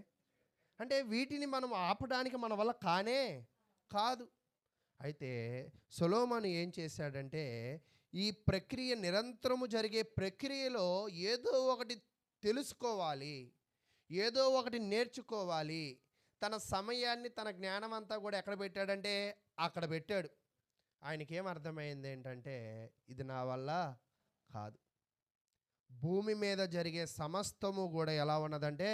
అంటే వీటిని మనం ఆపడానికి మన వల్ల కాదు. అయితే సొలొమోను ఏం చేశాడంటే ఈ ప్రక్రియ నిరంతరము జరిగే ప్రక్రియలో ఏదో ఒకటి తెలుసుకోవాలి, ఏదో ఒకటి నేర్చుకోవాలి. తన సమయాన్ని, తన జ్ఞానం అంతా కూడా ఎక్కడ పెట్టాడంటే అక్కడ పెట్టాడు. ఆయనకేం అర్థమైంది ఏంటంటే ఇది నా వల్ల కాదు. భూమి మీద జరిగే సమస్తము కూడా ఎలా ఉన్నదంటే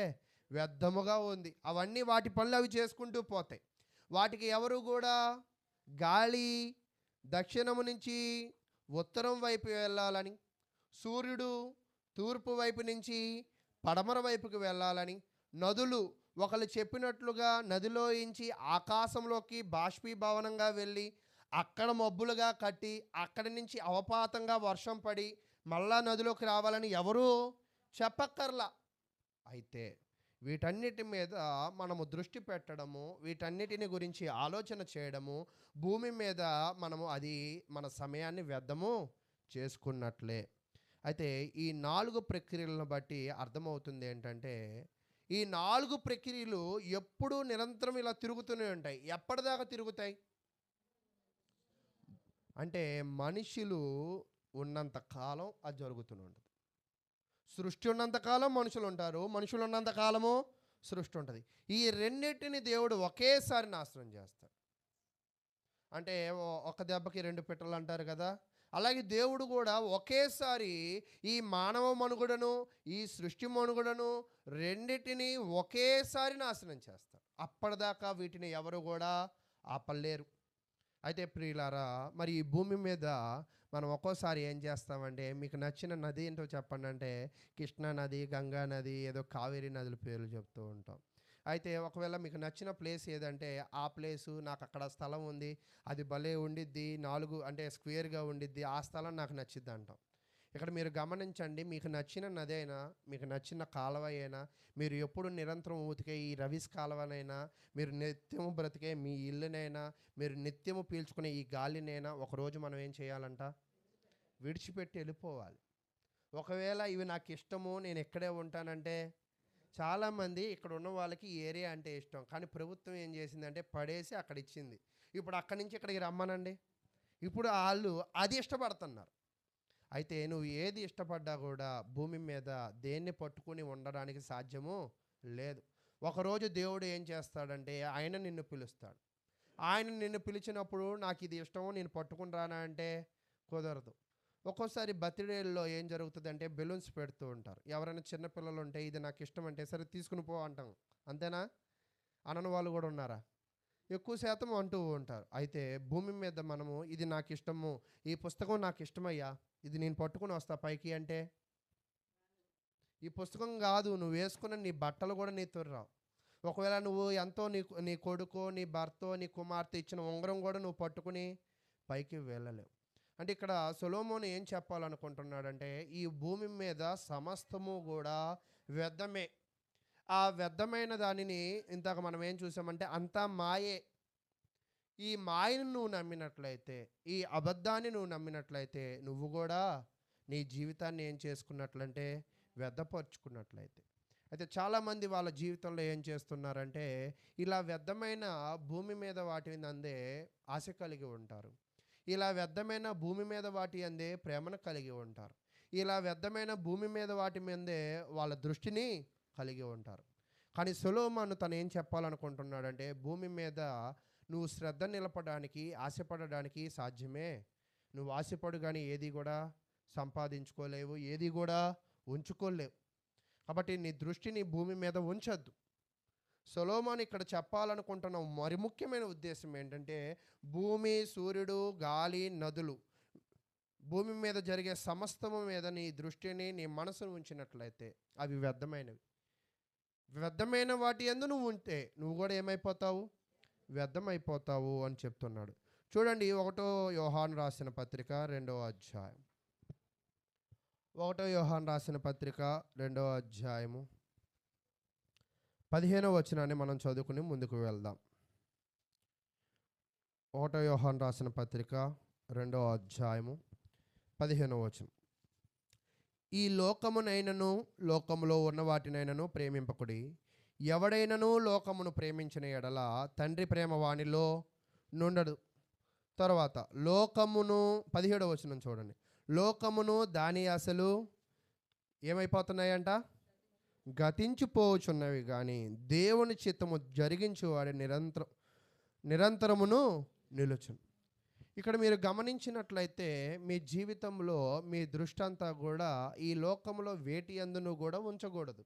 వ్యర్థముగా ఉంది. అవన్నీ వాటి పనులు అవి చేసుకుంటూ పోతాయి. వాటికి ఎవరు కూడా గాలి దక్షిణము నుంచి ఉత్తరం వైపు వెళ్ళాలని, సూర్యుడు తూర్పు వైపు నుంచి పడమర వైపుకి వెళ్ళాలని, నదులు ఒకళ్ళు చెప్పినట్లుగా నదిలో ఇంచి ఆకాశంలోకి బాష్పీభవనంగా వెళ్ళి అక్కడ మబ్బులుగా కట్టి అక్కడి నుంచి అవపాతంగా వర్షం పడి మళ్ళా నదిలోకి రావాలని ఎవరూ చెప్పక్కర్లా. అయితే వీటన్నిటి మీద మనము దృష్టి పెట్టడము, వీటన్నిటిని గురించి ఆలోచన చేయడము, భూమి మీద మనము అది మన సమయాన్ని వ్యర్థము చేసుకున్నట్లే. అయితే ఈ 4 ప్రక్రియలను బట్టి అర్థమవుతుంది ఏంటంటే, ఈ 4 ప్రక్రియలు ఎప్పుడూ నిరంతరం ఇలా తిరుగుతూనే ఉంటాయి. ఎప్పటిదాకా తిరుగుతాయి అంటే మనుషులు ఉన్నంత కాలం అది జరుగుతూనే ఉంటుంది. సృష్టి ఉన్నంత కాలం మనుషులు ఉంటారు, మనుషులు ఉన్నంత కాలము సృష్టి ఉంటుంది. ఈ రెండింటిని దేవుడు ఒకేసారి నాశనం చేస్తాడు. అంటే ఒక దెబ్బకి 2 పిట్టలు అంటారు కదా, అలాగే దేవుడు కూడా ఒకేసారి ఈ మానవ మనుగడను, ఈ సృష్టి మనుగడను రెండిటిని ఒకేసారి నాశనం చేస్తాడు. అప్పటిదాకా వీటిని ఎవరు కూడా ఆపలేరు. అయితే ప్రియులారా, మరి ఈ భూమి మీద మనం ఒక్కోసారి ఏం చేస్తామంటే, మీకు నచ్చిన నది ఏంటో చెప్పండి అంటే కృష్ణా నది, గంగా నది, ఏదో కావేరీ నదుల పేర్లు చెప్తూ ఉంటాం. అయితే ఒకవేళ మీకు నచ్చిన ప్లేస్ ఏదంటే ఆ ప్లేసు నాకు అక్కడ స్థలం ఉంది, అది భలే ఉండిద్ది, 4 అంటే స్క్వేర్గా ఉండిద్ది, ఆ స్థలం నాకు నచ్చిద్ది అంటాం. ఇక్కడ మీరు గమనించండి, మీకు నచ్చిన నది అయినా, మీకు నచ్చిన కాలువ అయినా, మీరు ఎప్పుడు నిరంతరం ఉతికే ఈ రవిస్ కాలువనైనా, మీరు నిత్యము బ్రతికే మీ ఇల్లునైనా, మీరు నిత్యము పీల్చుకునే ఈ గాలినైనా ఒకరోజు మనం ఏం చేయాలంట? విడిచిపెట్టి వెళ్ళిపోవాలి. ఒకవేళ ఇవి నాకు ఇష్టము, నేను ఇక్కడే ఉంటానంటే, చాలామంది ఇక్కడ ఉన్న వాళ్ళకి ఈ ఏరియా అంటే ఇష్టం, కానీ ప్రభుత్వం ఏం చేసిందంటే పడేసి అక్కడ ఇచ్చింది. ఇప్పుడు అక్కడి నుంచి ఇక్కడికి రమ్మనండి, ఇప్పుడు వాళ్ళు అది ఇష్టపడుతున్నారు. అయితే నువ్వు ఏది ఇష్టపడ్డా కూడా భూమి మీద దేన్ని పట్టుకుని ఉండడానికి సాధ్యము లేదు. ఒకరోజు దేవుడు ఏం చేస్తాడంటే ఆయన నిన్ను పిలుస్తాడు. ఆయన నిన్ను పిలిచినప్పుడు నాకు ఇది ఇష్టము, నేను పట్టుకుని రానా అంటే కుదరదు. ఒక్కోసారి బర్త్డేల్లో ఏం జరుగుతుందంటే బెలూన్స్ పెడుతూ ఉంటారు. ఎవరైనా చిన్నపిల్లలు ఉంటే ఇది నాకు ఇష్టం అంటే సరే తీసుకుని పో అంటాం. అంతేనా? అనని వాళ్ళు కూడా ఉన్నారా? ఎక్కువ శాతం అంటూ ఉంటారు. అయితే భూమి మీద మనము ఇది నాకు ఇష్టము, ఈ పుస్తకం నాకు ఇష్టమయ్యా, ఇది నేను పట్టుకుని వస్తా పైకి అంటే, ఈ పుస్తకం కాదు, నువ్వు వేసుకున్న నీ బట్టలు కూడా నీతో రావు. ఒకవేళ నువ్వు ఎంతో నీ కొడుకో, నీ భర్తో, నీ కుమార్తె ఇచ్చిన ఉంగరం కూడా నువ్వు పట్టుకుని పైకి వెళ్ళలేవు. అంటే ఇక్కడ సొలొమోను ఏం చెప్పాలనుకుంటున్నాడంటే, ఈ భూమి మీద సమస్తము కూడా వ్యర్థమే. ఆ వ్యర్థమైన దానిని ఇందాక మనం ఏం చూసామంటే అంతా మాయే. ఈ మాయను నువ్వు నమ్మినట్లయితే, ఈ అబద్ధాన్ని నువ్వు నమ్మినట్లయితే, నువ్వు కూడా నీ జీవితాన్ని ఏం చేసుకున్నట్లంటే వ్యర్థపరుచుకున్నట్లయితే. అయితే చాలామంది వాళ్ళ జీవితంలో ఏం చేస్తున్నారంటే ఇలా వ్యర్థమైన భూమి మీద వాటి అందే ఆశ కలిగి ఉంటారు. ఇలా వ్యర్థమైన భూమి మీద వాటి అందే ప్రేమను కలిగి ఉంటారు. ఇలా వ్యర్థమైన భూమి మీద వాటి మీదే వాళ్ళ దృష్టిని కలిగి ఉంటారు. కానీ సొలొమోను తను ఏం చెప్పాలనుకుంటున్నాడంటే, భూమి మీద నువ్వు శ్రద్ధ నిలపడానికి, ఆశపడడానికి సాధ్యమే. నువ్వు ఆశపడు కానీ ఏది కూడా సంపాదించుకోలేవు, ఏది కూడా ఉంచుకోలేవు. కాబట్టి నీ దృష్టిని భూమి మీద ఉంచొద్దు. సొలొమోను ఇక్కడ చెప్పాలనుకుంటున్న మరి ముఖ్యమైన ఉద్దేశం ఏంటంటే, భూమి, సూర్యుడు, గాలి, నదులు, భూమి మీద జరిగే సమస్తము మీద నీ దృష్టిని, నీ మనసును ఉంచినట్లయితే అవి వ్యర్థమైనవి. వ్యర్థమైన వాటి యందు నువ్వు ఉంటే నువ్వు కూడా ఏమైపోతావు? వ్యర్థమైపోతావు అని చెప్తున్నాడు. చూడండి, 1 యోహాను రాసిన పత్రిక 2వ అధ్యాయం. 1 యోహాను రాసిన పత్రిక 2వ అధ్యాయము 15వ వచనాన్ని మనం చదువుకుని ముందుకు వెళ్దాం. 1 యోహాను రాసిన పత్రిక 2వ అధ్యాయము 15వ వచనం. ఈ లోకమునైనను లోకములో ఉన్న వాటినైనను ప్రేమింపకుడి. ఎవడైనను లోకమును ప్రేమించిన ఎడల తండ్రి ప్రేమ వానిలో నుండదు. తర్వాత లోకమును 17వ వచనం చూడండి. లోకమును దాని ఆశలు ఏమైపోతున్నాయంట? గతించిపోవచ్చున్నవి, కానీ దేవుని చిత్తము జరిగించువాడు నిరంతరమును నిలుచును. ఇక్కడ మీరు గమనించినట్లయితే మీ జీవితంలో మీ దృష్టి అంతా కూడా ఈ లోకంలో వేటి యందును కూడా ఉంచకూడదు.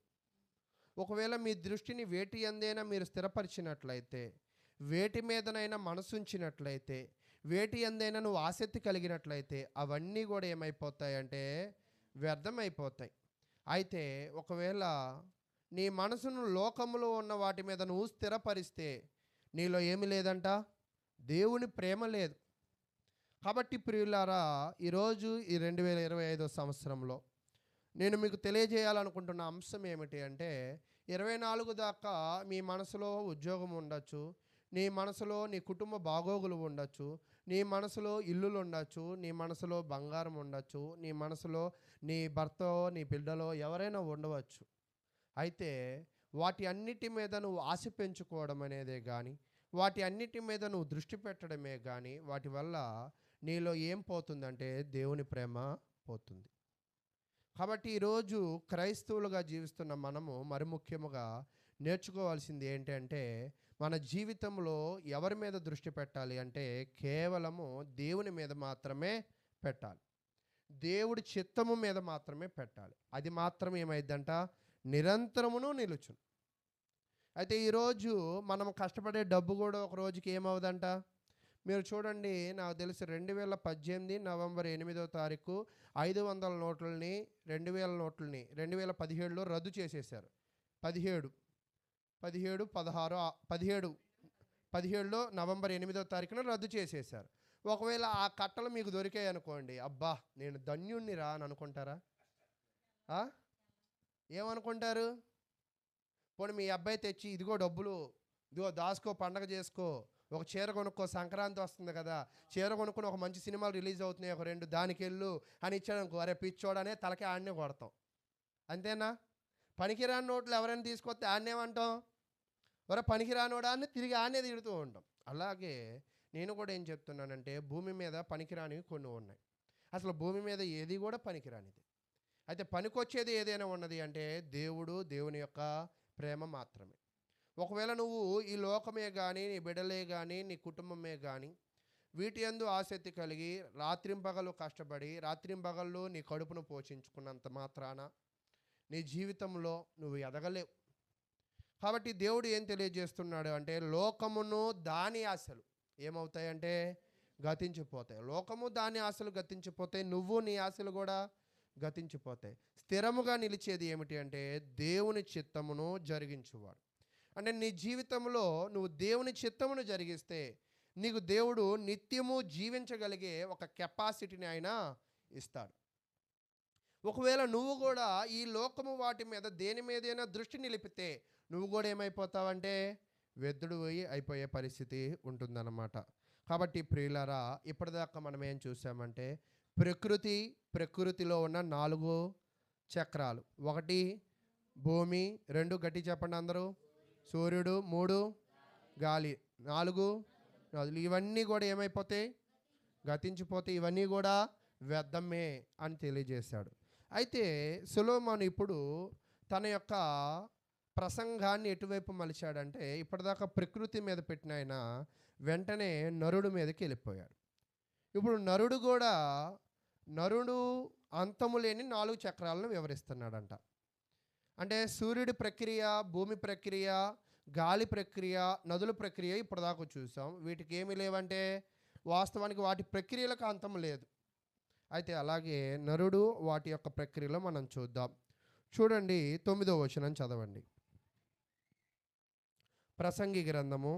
ఒకవేళ మీ దృష్టిని వేటి యందైనా మీరు స్థిరపరిచినట్లయితే, వేటి మీదనైనా మనసుంచినట్లయితే, వేటి యందైనా నువ్వు ఆసక్తి కలిగినట్లయితే అవన్నీ కూడా ఏమైపోతాయంటే వ్యర్థమైపోతాయి. అయితే ఒకవేళ నీ మనసును లోకములో ఉన్న వాటి మీద నువ్వు స్థిరపరిస్తే నీలో ఏమి లేదంట, దేవుని ప్రేమ లేదు. కాబట్టి ప్రియులారా, ఈరోజు ఈ 2025 సంవత్సరంలో నేను మీకు తెలియజేయాలనుకుంటున్న అంశం ఏమిటి అంటే, 24 దాకా మీ మనసులో ఉద్యోగం ఉండొచ్చు, నీ మనసులో నీ కుటుంబ బాగోగులు ఉండొచ్చు, నీ మనసులో ఇల్లులు ఉండొచ్చు, నీ మనసులో బంగారం ఉండొచ్చు, నీ మనసులో నీ భర్తో నీ బిడ్డలో ఎవరైనా ఉండవచ్చు. అయితే వాటి అన్నిటి మీద నువ్వు ఆశ పెంచుకోవడం అనేదే కానీ, వాటి అన్నిటి మీద నువ్వు దృష్టి పెట్టడమే కానీ, వాటి వల్ల నీలో ఏం పోతుందంటే దేవుని ప్రేమ పోతుంది. కాబట్టి ఈరోజు క్రైస్తవులుగా జీవిస్తున్న మనము మరి ముఖ్యముగా నేర్చుకోవాల్సింది ఏంటంటే, మన జీవితంలో ఎవరి మీద దృష్టి పెట్టాలి అంటే కేవలము దేవుని మీద మాత్రమే పెట్టాలి. దేవుడి చిత్తము మీద మాత్రమే పెట్టాలి. అది మాత్రం ఏమైందంట, నిరంతరమును నిలుచును. అయితే ఈరోజు మనం కష్టపడే డబ్బు కూడా ఒక రోజుకి ఏమవుదంట. మీరు చూడండి, నాకు తెలిసి 2018 నవంబర్ 8వ తారీఖు 500 నోట్లని 2000 నోట్లని 2017లో రద్దు చేసేశారు. 17 17 16 17లో నవంబర్ 8వ తారీఖున రద్దు చేసేశారు. ఒకవేళ ఆ కట్టలు మీకు దొరికాయి అనుకోండి, అబ్బా నేను ధన్యుణ్ణి రా అని అనుకుంటారా? ఏమనుకుంటారు? పోనీ మీ అబ్బాయి తెచ్చి ఇదిగో డబ్బులు, ఇదిగో దాసుకో, పండగ చేసుకో, ఒక చీర కొనుక్కో, సంక్రాంతి వస్తుంది కదా, చీర కొనుక్కొని ఒక మంచి సినిమాలు రిలీజ్ అవుతున్నాయి, ఒక 2 దానికి వెళ్ళు అని ఇచ్చాడనుకో, అరే పిచ్చోడనే తలకి ఆడనే కొడతాం. అంతేనా? పనికిరాని నోట్లు ఎవరైనా తీసుకొస్తే ఆడనేమంటాం, ఒరే పనికిరానోడా అని తిరిగి ఆడనే తిడుతూ ఉంటాం. అలాగే నేను కూడా ఏం చెప్తున్నానంటే, భూమి మీద పనికిరానివి కొన్ని ఉన్నాయి. అసలు భూమి మీద ఏది కూడా పనికిరానిది. అయితే పనికొచ్చేది ఏదైనా ఉన్నది అంటే దేవుడు, దేవుని యొక్క ప్రేమ మాత్రమే. ఒకవేళ నువ్వు ఈ లోకమే కానీ, నీ బిడ్డలే కానీ, నీ కుటుంబమే కానీ వీటి యందు ఆసక్తి కలిగి రాత్రింపగలు కష్టపడి రాత్రింపగళ్ళు నీ కడుపును పోషించుకున్నంత మాత్రాన నీ జీవితంలో నువ్వు ఎదగలేవు. కాబట్టి దేవుడు ఏం తెలియజేస్తున్నాడు అంటే, లోకమును దాని ఆశలు ఏమవుతాయంటే గతించిపోతాయి. లోకము దాని ఆశలు గతించిపోతాయి, నువ్వు నీ ఆశలు కూడా గతించిపోతాయి. స్థిరముగా నిలిచేది ఏమిటి అంటే దేవుని చిత్తమును జరిగించువాడు. అంటే నీ జీవితంలో నువ్వు దేవుని చిత్తమును జరిగిస్తే నీకు దేవుడు నిత్యము జీవించగలిగే ఒక కెపాసిటీని ఆయన ఇస్తాడు. ఒకవేళ నువ్వు కూడా ఈ లోకము వాటి మీద దేని మీదైనా దృష్టి నిలిపితే నువ్వు కూడా ఏమైపోతావంటే వెద్దుడు పోయి అయిపోయే పరిస్థితి ఉంటుందన్నమాట. కాబట్టి ప్రియులారా, ఇప్పటిదాకా మనం ఏం చూసామంటే ప్రకృతిలో ఉన్న 4 చక్రాలు. 1 భూమి, 2 గట్టి చెప్పండి అందరూ, సూర్యుడు, 3 గాలి, 4 నదులు. ఇవన్నీ కూడా ఏమైపోతాయి, గతించిపోతాయి. ఇవన్నీ కూడా వ్యర్థమే అని తెలియజేశాడు. అయితే సొలొమోను ఇప్పుడు తన యొక్క ప్రసంగాన్ని ఎటువైపు మలిచాడంటే, ఇప్పటిదాకా ప్రకృతి మీద పెట్టిన ఆయన వెంటనే నరుడు మీదకి వెళ్ళిపోయాడు. ఇప్పుడు నరుడు అంతము లేని 4 చక్రాలను వివరిస్తున్నాడంట. అంటే సూర్యుడి ప్రక్రియ, భూమి ప్రక్రియ, గాలి ప్రక్రియ, నదుల ప్రక్రియ ఇప్పటిదాకా చూసాం. వీటికి ఏమి లేవంటే వాస్తవానికి వాటి ప్రక్రియలకు అంతం లేదు. అయితే అలాగే నరుడు వాటి యొక్క ప్రక్రియలో మనం చూద్దాం. చూడండి, 9వ వచనం చదవండి. ప్రసంగి గ్రంథము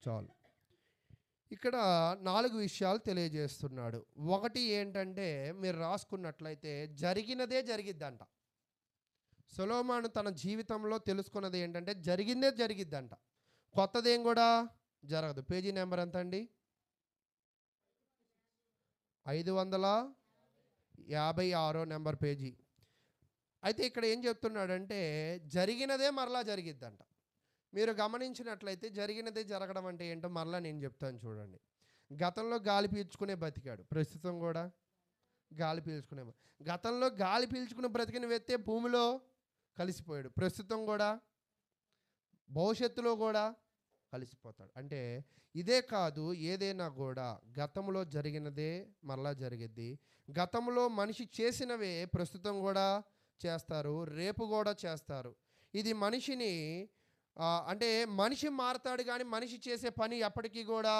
చాలు. ఇక్కడ 4 విషయాలు తెలియజేస్తున్నాడు. ఒకటి ఏంటంటే, మీరు రాసుకున్నట్లయితే జరిగినదే జరిగిద్దంట. సొలొమోను తన జీవితంలో తెలుసుకున్నది ఏంటంటే జరిగిందే జరిగిద్దంట, కొత్తదేం కూడా జరగదు. పేజీ నెంబర్ ఎంత అండి? 556 నెంబర్ పేజీ. అయితే ఇక్కడ ఏం చెప్తున్నాడంటే జరిగినదే మరలా జరిగిద్దంట. మీరు గమనించినట్లయితే జరిగినదే జరగడం అంటే ఏంటో మరలా నేను చెప్తాను చూడండి. గతంలో గాలి పీల్చుకునే బతికాడు, ప్రస్తుతం కూడా గాలి పీల్చుకునే. గతంలో గాలి పీల్చుకునే బ్రతికిన వ్యక్తే భూమిలో కలిసిపోయాడు, ప్రస్తుతం కూడా భవిష్యత్తులో కూడా కలిసిపోతాడు. అంటే ఇదే కాదు, ఏదైనా కూడా గతంలో జరిగినదే మరలా జరిగిద్ది. గతంలో మనిషి చేసినవే ప్రస్తుతం కూడా చేస్తారు, రేపు కూడా చేస్తారు. ఇది మనిషిని అంటే మనిషి మారతాడు కానీ మనిషి చేసే పని ఎప్పటికీ కూడా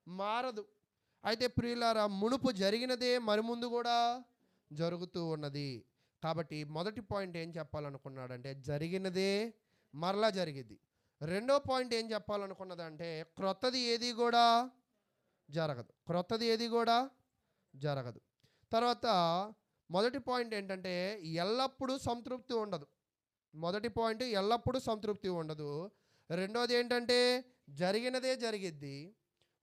మారదు. అయితే ప్రియులారా, మునుపు జరిగినదే మరి ముందు కూడా జరుగుతూ ఉన్నది. కాబట్టి మొదటి పాయింట్ ఏం చెప్పాలనుకున్నాడంటే జరిగినదే మరలా జరిగిద్ది. రెండో పాయింట్ ఏం చెప్పాలనుకున్నదంటే క్రొత్తది ఏది కూడా జరగదు. క్రొత్తది ఏది కూడా జరగదు. తర్వాత మొదటి పాయింట్ ఏంటంటే ఎల్లప్పుడూ సంతృప్తి ఉండదు. మొదటి పాయింట్ ఎల్లప్పుడూ సంతృప్తి ఉండదు. రెండోది ఏంటంటే జరిగినదే జరిగిద్ది.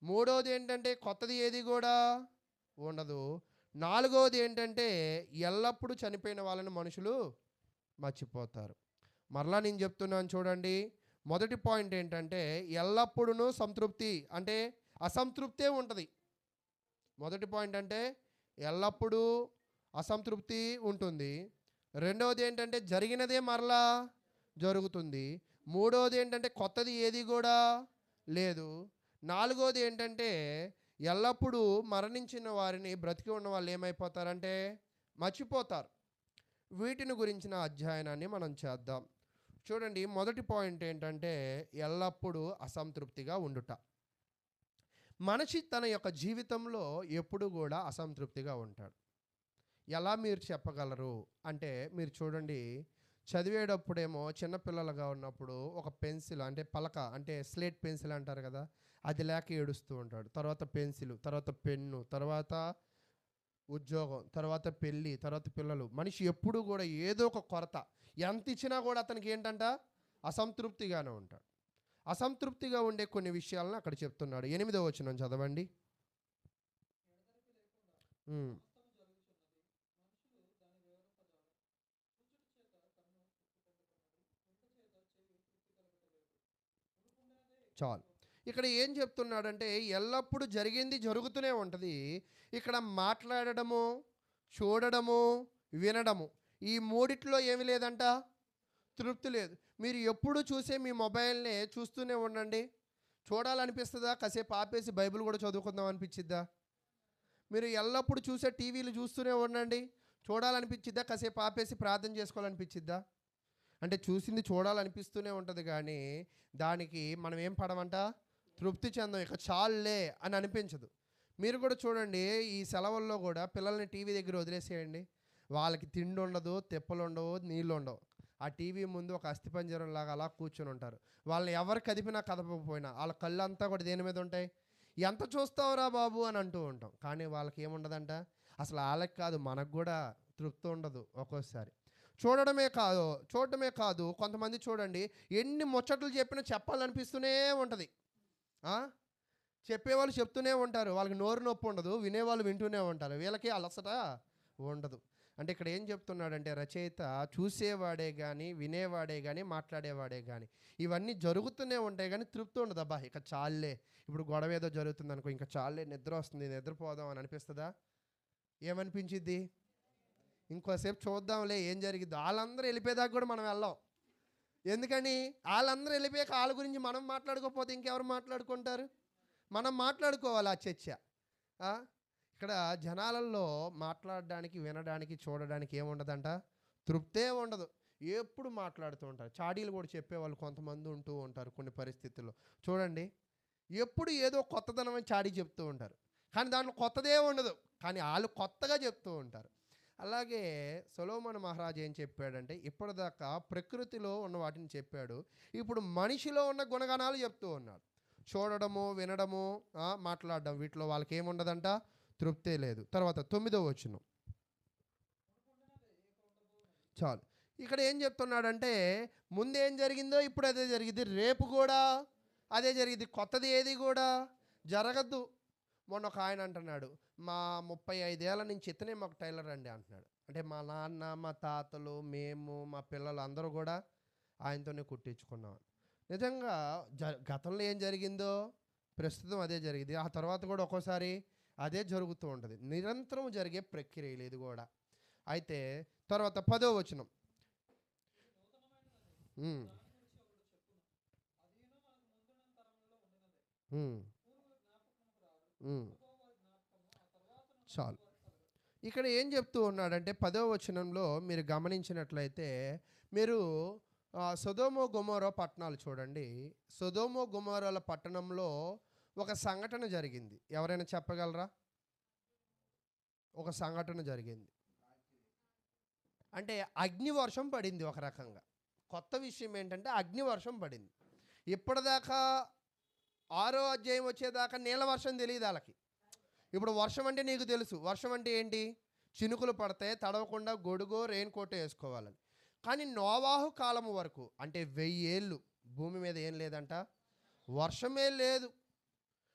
మూడోది ఏంటంటే కొత్తది ఏది కూడా ఉండదు. నాలుగోది ఏంటంటే ఎల్లప్పుడూ చనిపోయిన వాళ్ళని మనుషులు మర్చిపోతారు. మరలా నేను చెప్తున్నాను చూడండి. మొదటి పాయింట్ ఏంటంటే ఎల్లప్పుడూ సంతృప్తి అంటే అసంతృప్తే ఉంటుంది. మొదటి పాయింట్ అంటే ఎల్లప్పుడూ అసంతృప్తి ఉంటుంది. రెండవది ఏంటంటే జరిగినదే మరలా జరుగుతుంది. మూడవది ఏంటంటే కొత్తది ఏది కూడా లేదు. నాలుగోది ఏంటంటే ఎల్లప్పుడూ మరణించిన వారిని బ్రతికి ఉన్న వాళ్ళు ఏమైపోతారంటే మర్చిపోతారు. వీటిని గురించిన అధ్యయనాన్ని మనం చేద్దాం. చూడండి, మొదటి పాయింట్ ఏంటంటే ఎల్లప్పుడూ అసంతృప్తిగా ఉండుట. మనిషి తన యొక్క జీవితంలో ఎప్పుడు కూడా అసంతృప్తిగా ఉంటాడు. ఎలా మీరు చెప్పగలరు అంటే మీరు చూడండి, చదివేటప్పుడేమో చిన్నపిల్లలుగా ఉన్నప్పుడు ఒక పెన్సిల్ అంటే పలక అంటే స్లేట్ పెన్సిల్ అంటారు కదా, అది లేక ఏడుస్తూ ఉంటాడు. తర్వాత పెన్సిల్, తర్వాత పెన్ను, తర్వాత ఉద్యోగం, తర్వాత పెళ్ళి, తర్వాత పిల్లలు. మనిషి ఎప్పుడు కూడా ఏదో ఒక కొరత, ఎంత ఇచ్చినా కూడా అతనికి ఏంటంట అసంతృప్తిగానే ఉంటాడు. అసంతృప్తిగా ఉండే కొన్ని విషయాలను అక్కడ చెప్తున్నాడు. 8వ వచనం చదవండి. చాలు. ఇక్కడ ఏం చెప్తున్నాడంటే ఎల్లప్పుడూ జరిగింది జరుగుతూనే ఉంటుంది. ఇక్కడ మాట్లాడడము, చూడడము, వినడము, ఈ మూడిట్లో ఏమి లేదంట తృప్తి లేదు. మీరు ఎప్పుడు చూసే మీ మొబైల్నే చూస్తూనే ఉండండి, చూడాలనిపిస్తుందా? కాసేపు ఆపేసి బైబిల్ కూడా చదువుకుందాం అనిపించిద్దా? మీరు ఎల్లప్పుడు చూసే టీవీలు చూస్తూనే ఉండండి, చూడాలనిపించిద్దా? కాసేపు ఆపేసి ప్రార్థన చేసుకోవాలనిపించిద్దా? అంటే చూసింది చూడాలనిపిస్తూనే ఉంటుంది కానీ దానికి మనం ఏం పడమంట తృప్తి చెందాం, ఇక చాలులే అని అనిపించదు. మీరు కూడా చూడండి, ఈ సెలవుల్లో కూడా పిల్లల్ని టీవీ దగ్గర వదిలేసేయండి. వాళ్ళకి తిండి ఉండదు, తెప్పలు ఉండవు, నీళ్ళు ఉండవు. ఆ టీవీ ముందు ఒక అస్థిపంజరం లాగా అలా కూర్చొని ఉంటారు. వాళ్ళని ఎవరు కదిపినా కదపకపోయినా వాళ్ళ కళ్ళు అంతా కూడా దేని మీద ఉంటాయి? ఎంత చూస్తావురా బాబు అని అంటూ ఉంటాం. కానీ వాళ్ళకి ఏముండదంట, అసలు వాళ్ళకి కాదు మనకు కూడా తృప్తి ఉండదు ఒక్కోసారి. చూడటమే కాదు కొంతమంది చూడండి, ఎన్ని ముచ్చట్లు చెప్పినా చెప్పాలనిపిస్తూనే ఉంటుంది. చెప్పేవాళ్ళు చెప్తూనే ఉంటారు, వాళ్ళకి నోరు నొప్పి ఉండదు, వినేవాళ్ళు వింటూనే ఉంటారు, వీళ్ళకి అలసట ఉండదు. అంటే ఇక్కడ ఏం చెప్తున్నాడంటే రచయిత, చూసేవాడే కానీ, వినేవాడే కానీ, మాట్లాడేవాడే కానీ ఇవన్నీ జరుగుతూనే ఉంటాయి కానీ తృప్తి ఉండదు. అబ్బా ఇక చాలే, ఇప్పుడు గొడవ ఏదో జరుగుతుంది అనుకో, ఇంకా చాలే, నిద్ర వస్తుంది, నిద్రపోదాం అని అనిపిస్తుందా? ఏమనిపించిద్ది? ఇంకోసేపు చూద్దాంలే ఏం జరిగిద్ది. వాళ్ళందరూ వెళ్ళిపోయేదాకా కూడా మనం వెళ్ళాం. ఎందుకని? వాళ్ళందరూ వెళ్ళిపోయాక వాళ్ళ గురించి మనం మాట్లాడుకోకపోతే ఇంకెవరు మాట్లాడుకుంటారు? మనం మాట్లాడుకోవాలి ఆ చర్చ. ఇక్కడ జనాలలో మాట్లాడడానికి, వినడానికి, చూడడానికి ఏముండదంట, తృప్తే ఉండదు. ఎప్పుడు మాట్లాడుతూ ఉంటారు. చాడీలు కూడా చెప్పేవాళ్ళు కొంతమంది ఉంటూ ఉంటారు కొన్ని పరిస్థితుల్లో. చూడండి, ఎప్పుడు ఏదో కొత్తదనం చాడీ చెప్తూ ఉంటారు, కానీ దాంట్లో కొత్తదే ఉండదు, కానీ వాళ్ళు కొత్తగా చెప్తూ ఉంటారు. అలాగే సొలొమోను మహారాజు ఏం చెప్పాడంటే ఇప్పటిదాకా ప్రకృతిలో ఉన్న వాటిని చెప్పాడు, ఇప్పుడు మనిషిలో ఉన్న గుణగణాలు చెప్తూ ఉన్నాడు. చూడడము, వినడము, మాట్లాడడం, వీటిలో వాళ్ళకి ఏముండదంట, తృప్తే లేదు. తర్వాత 9వ వచనం చాలు. ఇక్కడ ఏం చెప్తున్నాడంటే ముందేం జరిగిందో ఇప్పుడు అదే జరిగింది, రేపు కూడా అదే జరిగింది, కొత్తది ఏది కూడా జరగద్దు. మొన్న ఒక ఆయన అంటున్నాడు, మా 35 ఏళ్ళ నుంచి ఇతనే మాకు టైలర్ అండి అంటున్నాడు. అంటే మా నాన్న, మా తాతలు, మేము, మా పిల్లలు అందరూ కూడా ఆయనతోనే కుట్టించుకున్నాం. నిజంగా గతంలో ఏం జరిగిందో ప్రస్తుతం అదే జరిగింది, ఆ తర్వాత కూడా ఒక్కోసారి అదే జరుగుతూ ఉంటుంది. నిరంతరం జరిగే ప్రక్రియ ఇది కూడా. అయితే తర్వాత 10వ వచనం, ఉమ్, ఉమ్, చాలు. ఇక్కడ ఏం చెప్తూ ఉన్నాడంటే 10వ వచనంలో మీరు గమనించినట్లయితే మీరు సొదొమ గొమొర పట్టణాలు చూడండి. సొదొమ గొమొరల పట్టణంలో ఒక సంఘటన జరిగింది. ఎవరైనా చెప్పగలరా? ఒక సంఘటన జరిగింది. అంటే అగ్నివర్షం పడింది ఒక రకంగా. కొత్త విషయం ఏంటంటే అగ్నివర్షం పడింది. ఇప్పటిదాకా 6వ అధ్యాయం వచ్చేదాకా నీళ్ళ వర్షం తెలియదు వాళ్ళకి. ఇప్పుడు వర్షం అంటే నీకు తెలుసు. వర్షం అంటే ఏంటి? చినుకులు పడతాయి, తడవకుండా గొడుగో రెయిన్ కోట్ వేసుకోవాలని. కానీ నోవాహు కాలం వరకు అంటే 1000 ఏళ్ళు భూమి మీద ఏం లేదంట, వర్షమే లేదు.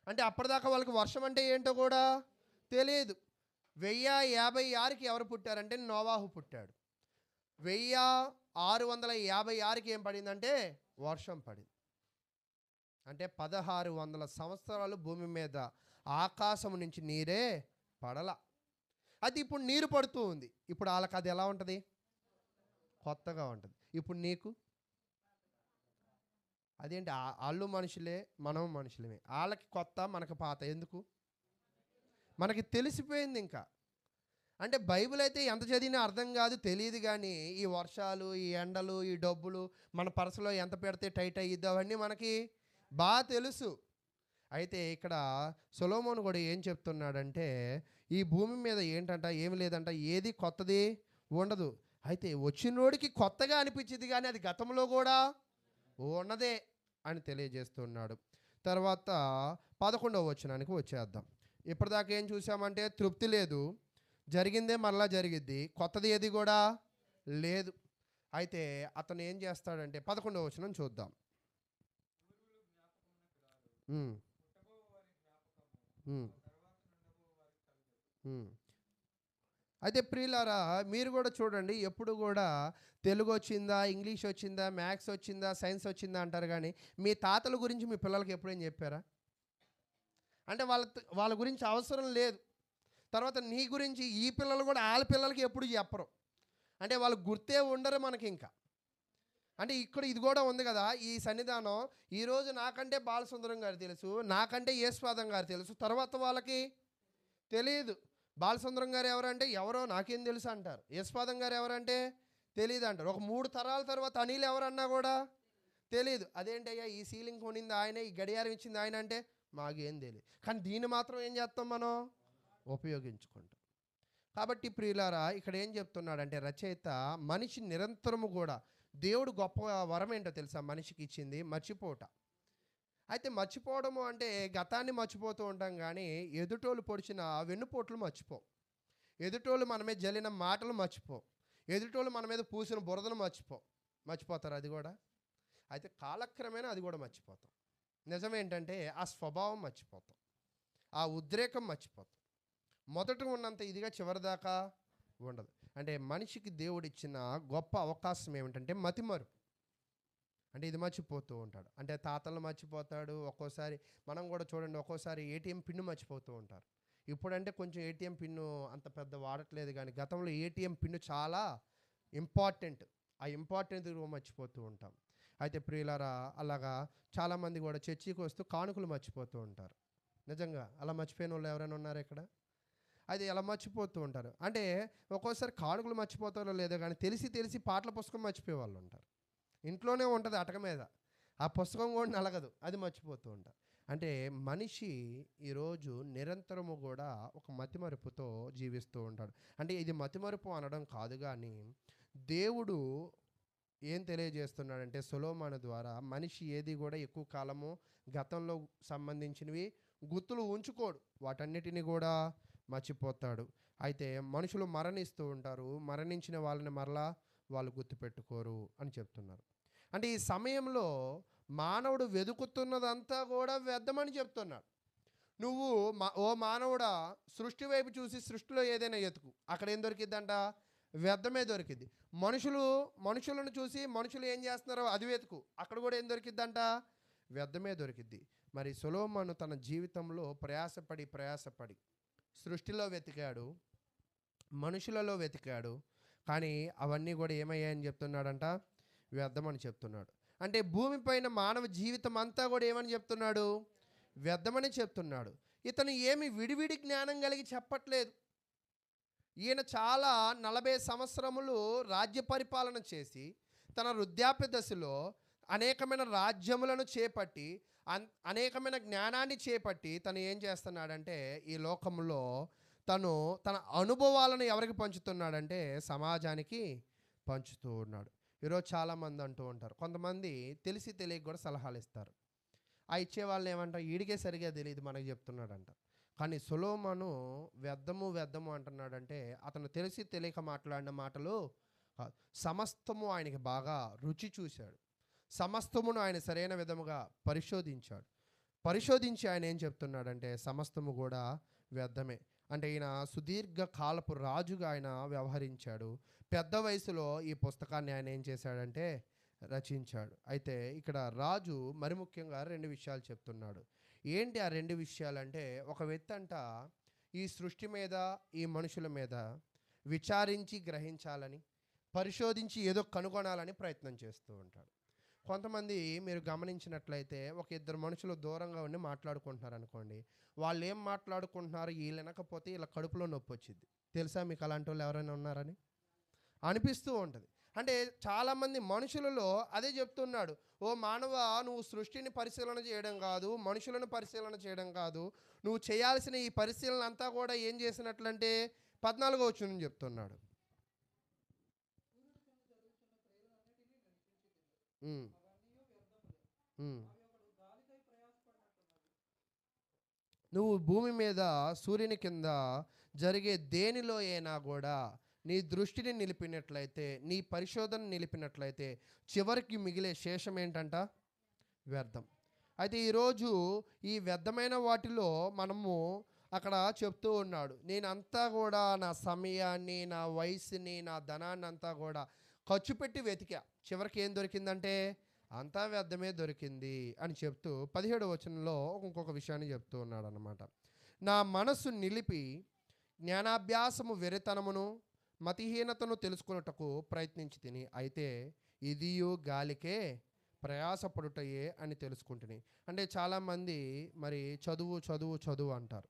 అంటే అప్పటిదాకా వాళ్ళకి వర్షం అంటే ఏంటో కూడా తెలియదు. 1056కి ఎవరు పుట్టారంటే నోవాహు పుట్టాడు. 1656కి ఏం పడిందంటే వర్షం పడింది. అంటే 1600 సంవత్సరాలు భూమి మీద ఆకాశం నుంచి నీరే పడల. అది ఇప్పుడు నీరు పడుతూ ఉంది. ఇప్పుడు వాళ్ళకి అది ఎలా ఉంటుంది? కొత్తగా ఉంటుంది. ఇప్పుడు నీకు అదేంటి? వాళ్ళు మనుషులే, మనం మనుషులమే. వాళ్ళకి కొత్త, మనకు పాత. ఎందుకు? మనకి తెలిసిపోయింది ఇంకా. అంటే బైబిల్ అయితే ఎంత చదివినా అర్థం కాదు, తెలియదు. కానీ ఈ వర్షాలు, ఈ ఎండలు, ఈ డబ్బులు మన పర్సులో ఎంత పెడితే టైట్ అయ్యిద్దో అవన్నీ మనకి బాగా తెలుసు. అయితే ఇక్కడ సొలొమోను కూడా ఏం చెప్తున్నాడంటే ఈ భూమి మీద ఏంటంట, ఏమి లేదంట, ఏది కొత్తది ఉండదు. అయితే వచ్చినోడికి కొత్తగా అనిపించింది కానీ అది గతంలో కూడా ఉన్నదే అని తెలియజేస్తున్నాడు. తర్వాత 11వ వచనానికి వచ్చేద్దాం. ఇప్పటిదాకా ఏం చూసామంటే తృప్తి లేదు, జరిగిందే మరలా జరిగిద్ది, కొత్తది ఏది కూడా లేదు. అయితే అతను ఏం చేస్తాడంటే 11వ వచనం చూద్దాం. అయితే ప్రియులారా, మీరు కూడా చూడండి, ఎప్పుడు కూడా తెలుగు వచ్చిందా, ఇంగ్లీష్ వచ్చిందా, మ్యాథ్స్ వచ్చిందా, సైన్స్ వచ్చిందా అంటారు. కానీ మీ తాతల గురించి మీ పిల్లలకి ఎప్పుడేం చెప్పారా? అంటే వాళ్ళ గురించి అవసరం లేదు. తర్వాత నీ గురించి ఈ పిల్లలు కూడా వాళ్ళ పిల్లలకి ఎప్పుడు చెప్పరు. అంటే వాళ్ళు గుర్తే ఉండరు మనకి ఇంకా. అంటే ఇక్కడ ఇది కూడా ఉంది కదా, ఈ సన్నిధానం ఈరోజు నాకంటే బాలసుందరం గారు తెలుసు, నాకంటే యేసుపాదం గారు తెలుసు, తర్వాత వాళ్ళకి తెలియదు. బాలసుందరం గారు ఎవరంటే ఎవరో నాకేం తెలుసు అంటారు, యేసుపాదం గారు ఎవరంటే తెలియదు అంటారు. ఒక 3 తరాల తర్వాత అనిల్ ఎవరన్నా కూడా తెలియదు. అదేంటయ్యా ఈ సీలింగ్ కొనింది ఆయన, ఈ గడియారం ఇచ్చింది ఆయన అంటే మాకేం తెలియదు. కానీ దీన్ని మాత్రం ఏం చేస్తాం మనం? ఉపయోగించుకుంటాం. కాబట్టి ప్రియులారా, ఇక్కడ ఏం చెప్తున్నాడంటే రచయిత, మనిషి నిరంతరము కూడా దేవుడు గొప్ప వరం ఏంటో తెలుసా మనిషికి ఇచ్చింది? మర్చిపోట. అయితే మర్చిపోవడము అంటే గతాన్ని మర్చిపోతూ ఉంటాం కానీ ఎదుటోళ్ళు పొడిచిన వెన్నుపోట్లు మర్చిపో, ఎదుటోళ్ళు మన మీద జల్లిన మాటలు మర్చిపో, ఎదుటోళ్ళు మన మీద పూసిన బురదను మర్చిపోతారు అది కూడా. అయితే కాలక్రమేణా అది కూడా మర్చిపోతాం. నిజమేంటంటే ఆ స్వభావం మర్చిపోతాం, ఆ ఉద్రేకం మర్చిపోతాం. మొదట ఉన్నంత ఇదిగా చివరిదాకా ఉండదు. అంటే మనిషికి దేవుడిచ్చిన గొప్ప అవకాశం ఏమిటంటే మతిమరుపు. అంటే ఇది మర్చిపోతూ ఉంటాడు. అంటే తాతలు మర్చిపోతాడు. ఒక్కోసారి మనం కూడా చూడండి, ఒక్కోసారి ఏటీఎం పిన్ మర్చిపోతూ ఉంటారు. ఇప్పుడంటే కొంచెం ఏటీఎం పిన్ను అంత పెద్ద వాడట్లేదు, కానీ గతంలో ఏటీఎం పిన్ను చాలా ఇంపార్టెంట్. ఆ ఇంపార్టెంట్ మర్చిపోతూ ఉంటాం. అయితే ప్రియులారా, అలాగా చాలామంది కూడా చర్చికి వస్తూ కానుకలు మర్చిపోతూ ఉంటారు. నిజంగా అలా మర్చిపోయిన వాళ్ళు ఎవరైనా ఉన్నారు ఇక్కడ? అది ఎలా మర్చిపోతూ ఉంటారు. అంటే ఒక్కోసారి కానుకలు మర్చిపోతారో లేదో కానీ తెలిసి పాటల పుస్తకం మర్చిపోయే వాళ్ళు ఉంటారు. ఇంట్లోనే ఉంటుంది అటక మీద, ఆ పుస్తకం కూడా నలగదు, అది మర్చిపోతూ ఉంటారు. అంటే మనిషి ఈరోజు నిరంతరము కూడా ఒక మతిమరుపుతో జీవిస్తూ ఉంటాడు. అంటే ఇది మతిమరుపు అనడం కాదు, కానీ దేవుడు ఏం తెలియజేస్తున్నాడంటే సొలొమోను ద్వారా మనిషి ఏది కూడా ఎక్కువ కాలము గతంలో సంబంధించినవి గుర్తులు ఉంచుకోడు, వాటన్నిటిని కూడా మర్చిపోతాడు. అయితే మనుషులు మరణిస్తూ ఉంటారు, మరణించిన వాళ్ళని మరలా వాళ్ళు గుర్తుపెట్టుకోరు అని చెప్తున్నారు. అంటే ఈ సమయంలో మానవుడు వెతుకుతున్నదంతా కూడా వ్యర్థమని చెప్తున్నాడు. నువ్వు ఓ మానవుడా, సృష్టి వైపు చూసి సృష్టిలో ఏదైనా ఎతుకు, అక్కడ ఏం దొరికిద్దంట? వ్యర్థమే దొరికిద్ది. మనుషులను చూసి మనుషులు ఏం చేస్తున్నారో అది వెతుకు, అక్కడ కూడా ఏం దొరికిద్దంట? వ్యర్థమే దొరికిద్ది. మరి సొలొమోను తన జీవితంలో ప్రయాసపడి సృష్టిలో వెతికాడు, మనుషులలో వెతికాడు, కానీ అవన్నీ కూడా ఏమయ్యాయని చెప్తున్నాడంట? వ్యర్థమని చెప్తున్నాడు. అంటే భూమిపైన మానవ జీవితం అంతా కూడా ఏమని చెప్తున్నాడు? వ్యర్థమని చెప్తున్నాడు. ఇతను ఏమి విడివిడి జ్ఞానం కలిగి చెప్పట్లేదు. ఈయన చాలా 40 సంవత్సరములు రాజ్య పరిపాలన చేసి తన వృద్ధాప్య దశలో అనేకమైన రాజ్యములను చేపట్టి అనేకమైన జ్ఞానాన్ని చేపట్టి తను ఏం చేస్తున్నాడంటే ఈ లోకంలో తను తన అనుభవాలను ఎవరికి పంచుతున్నాడంటే సమాజానికి పంచుతూ ఉన్నాడు. ఈరోజు చాలామంది అంటూ ఉంటారు, కొంతమంది తెలిసి తెలియక కూడా సలహాలు ఇస్తారు. ఆ ఇచ్చే వాళ్ళని ఏమంటారు, ఈడికే సరిగా తెలియదు మనకు చెప్తున్నాడంట. కానీ సొలొమోను వ్యర్థము వ్యర్థము అంటున్నాడంటే అతను తెలిసి తెలియక మాట్లాడిన మాటలు కాదు. సమస్తము ఆయనకి బాగా రుచి చూశాడు. సమస్తమును ఆయన సరైన విధముగా పరిశోధించి ఆయన ఏం చెప్తున్నాడంటే సమస్తము కూడా వ్యర్థమే. అంటే ఈయన సుదీర్ఘ కాలపు రాజుగా ఆయన వ్యవహరించాడు. పెద్ద వయసులో ఈ పుస్తకాన్ని ఆయన ఏం చేశాడంటే రచించాడు. అయితే ఇక్కడ రాజు మరి ముఖ్యంగా 2 విషయాలు చెప్తున్నాడు. ఏంటి ఆ 2 విషయాలంటే, ఒక వ్యక్తి అంట ఈ సృష్టి మీద ఈ మనుషుల మీద విచారించి గ్రహించాలని పరిశోధించి ఏదో కనుగొనాలని ప్రయత్నం చేస్తూ ఉంటాడు. కొంతమంది మీరు గమనించినట్లయితే ఒక 2 మనుషులు దూరంగా ఉండి మాట్లాడుకుంటున్నారు అనుకోండి, వాళ్ళు ఏం మాట్లాడుకుంటున్నారు వీళ్ళు వినకపోతే ఇలా కడుపులో నొప్పి వచ్చింది. తెలుసా మీకు అలాంటి వాళ్ళు ఎవరైనా ఉన్నారని అనిపిస్తూ ఉంటుంది. అంటే చాలామంది మనుషులలో అదే చెప్తున్నాడు, ఓ మానవ, నువ్వు సృష్టిని పరిశీలన చేయడం కాదు, మనుషులను పరిశీలన చేయడం కాదు, నువ్వు చేయాల్సిన ఈ పరిశీలన అంతా కూడా ఏం చేసినట్లంటే 14వ వచనం చెప్తున్నాడు. ఉమ్, ఉమ్. నువ్వు భూమి మీద సూర్యుని కింద జరిగే దేనిలో అయినా కూడా నీ దృష్టిని నిలిపినట్లయితే, నీ పరిశోధన నిలిపినట్లయితే చివరికి మిగిలే శేషం ఏంటంట? వ్యర్థం. అయితే ఈరోజు ఈ వ్యర్థమైన వాటిలో మనము అక్కడ చెప్తూ ఉన్నాడు, నేనంతా కూడా నా సమయాన్ని, నా వయసుని, నా ధనాన్ని అంతా కూడా ఖర్చు పెట్టి వెతికా, చివరికి ఏం దొరికిందంటే అంతా వ్యర్థమే దొరికింది అని చెప్తూ 17వ వచనంలో ఇంకొక విషయాన్ని చెప్తూ ఉన్నాడు అన్నమాట. నా మనస్సు నిలిపి జ్ఞానాభ్యాసము వెరితనమును మతిహీనతను తెలుసుకున్నటకు ప్రయత్నించి తిని, అయితే ఇదియు గాలికే ప్రయాసపడుటయే అని తెలుసుకుంటుని. అంటే చాలామంది మరి చదువు చదువు చదువు అంటారు.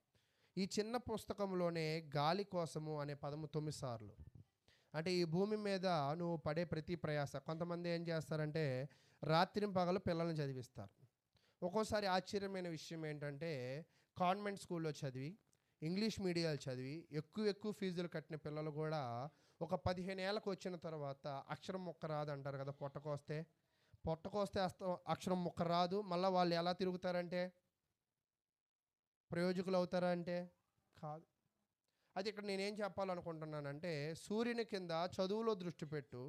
ఈ చిన్న పుస్తకంలోనే గాలి కోసము అనే పదము 9 సార్లు. అంటే ఈ భూమి మీద నువ్వు పడే ప్రతి ప్రయాస, కొంతమంది ఏం చేస్తారంటే రాత్రి పగలు పిల్లల్ని చదివిస్తారు. ఒక్కోసారి ఆశ్చర్యమైన విషయం ఏంటంటే కాన్వెంట్ స్కూల్లో చదివి ఇంగ్లీష్ మీడియాలు చదివి ఎక్కువ ఫీజులు కట్టిన పిల్లలు కూడా ఒక 15 ఏళ్ళకు వచ్చిన తర్వాత అక్షరం ముక్క రాదు అంటారు కదా, పొట్టకొస్తే అక్షరం ముక్క రాదు, మళ్ళీ వాళ్ళు ఎలా తిరుగుతారంటే ప్రయోజకులు అవుతారా అంటే కాదు. అది ఇక్కడ నేనేం చెప్పాలనుకుంటున్నానంటే, సూర్యుని కింద చదువులో దృష్టి పెట్టు,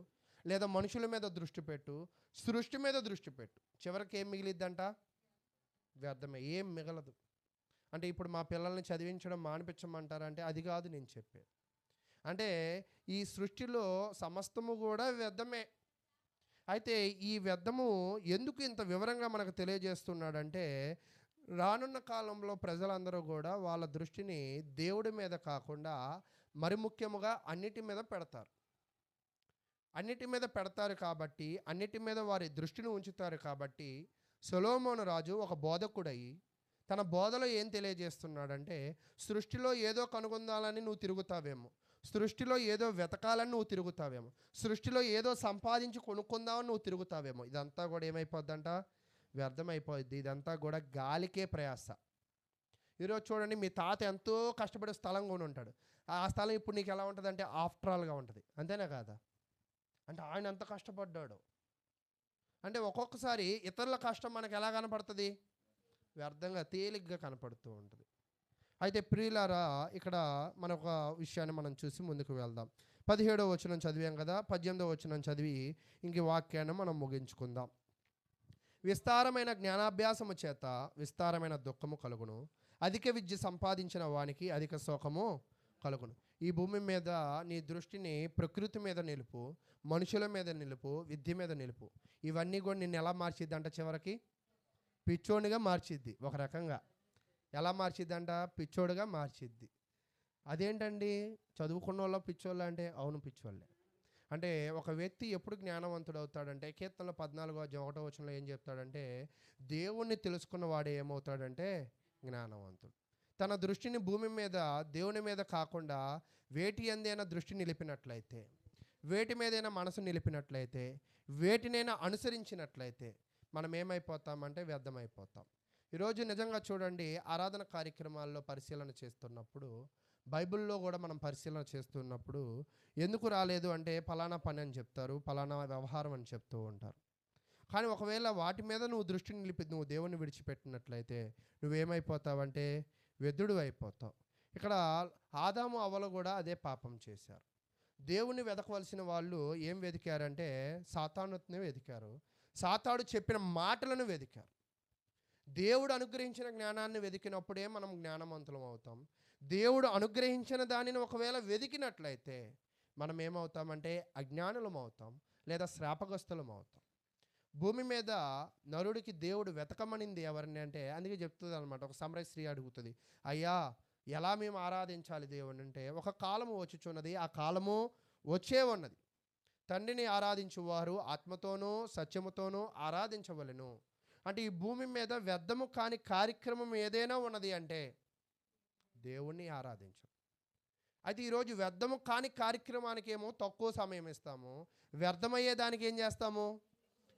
లేదా మనుషుల మీద దృష్టి పెట్టు, సృష్టి మీద దృష్టి పెట్టు, చివరికి ఏం మిగిలిద్దంట? వ్యర్థమే, ఏం మిగలదు. అంటే ఇప్పుడు మా పిల్లల్ని చదివించడం మానిపించమంటారంటే అది కాదు నేను చెప్పేది. అంటే ఈ సృష్టిలో సమస్తము కూడా వ్యర్థమే. అయితే ఈ వ్యర్థము ఎందుకు ఇంత వివరంగా మనకు తెలియజేస్తున్నాడంటే, రానున్న కాలంలో ప్రజలందరూ కూడా వాళ్ళ దృష్టిని దేవుడి మీద కాకుండా మరి ముఖ్యముగా అన్నిటి మీద పెడతారు కాబట్టి, అన్నిటి మీద వారి దృష్టిని ఉంచుతారు కాబట్టి సొలొమోను రాజు ఒక బోధకుడై తన బోధలో ఏం తెలియజేస్తున్నాడంటే, సృష్టిలో ఏదో కనుగొందాలని నువ్వు తిరుగుతావేమో, సృష్టిలో ఏదో వెతకాలని నువ్వు తిరుగుతావేమో, సృష్టిలో ఏదో సంపాదించి కొనుక్కుందామని నువ్వు తిరుగుతావేమో, ఇదంతా కూడా ఏమైపోద్దంట? వ్యర్థమైపోద్ది. ఇదంతా కూడా గాలికే ప్రయాస. ఈరోజు చూడండి, మీ తాత ఎంతో కష్టపడే స్థలం కొని ఉంటాడు. ఆ స్థలం ఇప్పుడు నీకు ఎలా ఉంటుంది అంటే ఆఫ్టరాల్గా ఉంటుంది, అంతేనా కాదా? అంటే ఆయన ఎంత కష్టపడ్డాడు అంటే ఒక్కొక్కసారి ఇతరుల కష్టం మనకు ఎలా కనపడుతుంది? వ్యర్థంగా తేలిగ్గా కనపడుతూ ఉంటుంది. అయితే ప్రియులారా, ఇక్కడ మనొక విషయాన్ని మనం చూసి ముందుకు వెళ్దాం. 17వ వచనం చదివాం కదా, 18వ వచనం చదివి ఇంక వాక్యాన్ని మనం ముగించుకుందాం. విస్తారమైన జ్ఞానాభ్యాసము చేత విస్తారమైన దుఃఖము కలుగును, అధిక విద్య సంపాదించిన వానికి అధిక శోకము కలుగును. ఈ భూమి మీద నీ దృష్టిని ప్రకృతి మీద నిలుపు, మనుషుల మీద నిలుపు, విద్య మీద నిలుపు. ఇవన్నీ కూడా నిన్ను ఎలా మార్చిద్ది అంట? చివరికి పిచ్చోడిగా మార్చిద్ది. ఒక రకంగా ఎలా మార్చిద్దంట? పిచ్చోడుగా మార్చిద్ది. అదేంటండి, చదువుకున్న వాళ్ళు పిచ్చోళ్ళు అంటే? అవును, పిచ్చోళ్ళే. అంటే ఒక వ్యక్తి ఎప్పుడు జ్ఞానవంతుడు అవుతాడంటే కీర్తనలో 14:1 ఏం చెప్తాడంటే దేవుణ్ణి తెలుసుకున్న వాడు ఏమవుతాడంటే జ్ఞానవంతుడు. తన దృష్టిని భూమి మీద దేవుని మీద కాకుండా వేటి అందైనా దృష్టి నిలిపినట్లయితే, వేటి మీదైనా మనసు నిలిపినట్లయితే, వేటినైనా అనుసరించినట్లయితే మనం ఏమైపోతామంటే వ్యర్థమైపోతాం. ఈరోజు నిజంగా చూడండి, ఆరాధన కార్యక్రమాల్లో పరిశీలన చేస్తున్నప్పుడు, బైబిల్లో కూడా మనం పరిశీలన చేస్తున్నప్పుడు ఎందుకు రాలేదు అంటే ఫలానా పని అని చెప్తారు, ఫలానా వ్యవహారం అని చెప్తూ ఉంటారు. కానీ ఒకవేళ వాటి మీద నువ్వు దృష్టి నిలిపి నువ్వు దేవుని విడిచిపెట్టినట్లయితే నువ్వేమైపోతావంటే వ్యర్థుడు అయిపోతావు. ఇక్కడ ఆదాము అవ్వలు కూడా అదే పాపం చేశారు. దేవుని వెతకవలసిన వాళ్ళు ఏం వెతికారంటే సాతానుని వెతికారు. సాతాడు చెప్పిన మాటలను వెతికారు. దేవుడు అనుగ్రహించిన జ్ఞానాన్ని వెతికినప్పుడే మనం జ్ఞానవంతులం అవుతాం. దేవుడు అనుగ్రహించిన దానిని ఒకవేళ వెతికినట్లయితే మనం ఏమవుతామంటే అజ్ఞానులం అవుతాం, లేదా శ్రాపగ్రస్తులం అవుతాం. భూమి మీద నరుడికి దేవుడు వెతకమనింది ఎవరిని అంటే, అందుకే చెప్తుంది అనమాట. ఒక సమరయ స్త్రీ అడుగుతుంది, అయ్యా ఎలా మేము ఆరాధించాలి దేవుని అంటే, ఒక కాలము వచ్చుచున్నది, ఆ కాలము వచ్చే ఉన్నది, తండ్రిని ఆరాధించువారు ఆత్మతోనూ సత్యముతోనూ ఆరాధించవలెను. అంటే ఈ భూమి మీద వ్యర్థము కాని కార్యక్రమం ఏదైనా ఉన్నది అంటే దేవుణ్ణి ఆరాధించు. అయితే ఈరోజు వ్యర్థము కాని కార్యక్రమానికి ఏమో తక్కువ సమయం ఇస్తాము, వ్యర్థమయ్యే దానికి ఏం చేస్తాము,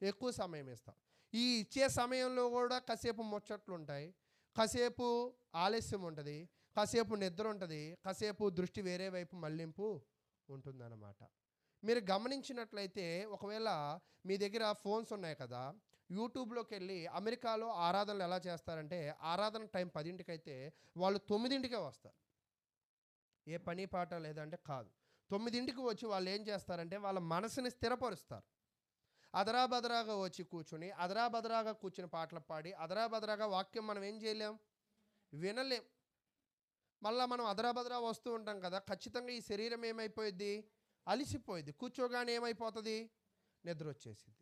ఎక్కువ సమయం ఇస్తాం. ఈ ఇచ్చే సమయంలో కూడా కాసేపు ముచ్చట్లు ఉంటాయి, కాసేపు ఆలస్యం ఉంటుంది, కాసేపు నిద్ర ఉంటుంది, కాసేపు దృష్టి వేరే వైపు మళ్లింపు ఉంటుందన్నమాట. మీరు గమనించినట్లయితే ఒకవేళ మీ దగ్గర ఫోన్స్ ఉన్నాయి కదా, యూట్యూబ్లోకి వెళ్ళి అమెరికాలో ఆరాధనలు ఎలా చేస్తారంటే, ఆరాధన టైం 10ంటికి అయితే వాళ్ళు 9ంటికే వస్తారు. ఏ పని పాట లేదంటే కాదు, 9ంటికి వచ్చి వాళ్ళు ఏం చేస్తారంటే వాళ్ళ మనసుని స్థిరపరుస్తారు. అదరాబదరాగా వచ్చి కూర్చుని అదరాబదరాగా కూర్చుని పాటలు పాడి అదరాబదరాగా వాక్యం మనం ఏం చేయలేం, వినలేం. మళ్ళీ మనం అదరాబదరా వస్తూ ఉంటాం కదా, ఖచ్చితంగా ఈ శరీరం ఏమైపోయింది, అలిసిపోయింది, కూర్చోగానే ఏమైపోతుంది, నిద్ర వచ్చేసింది.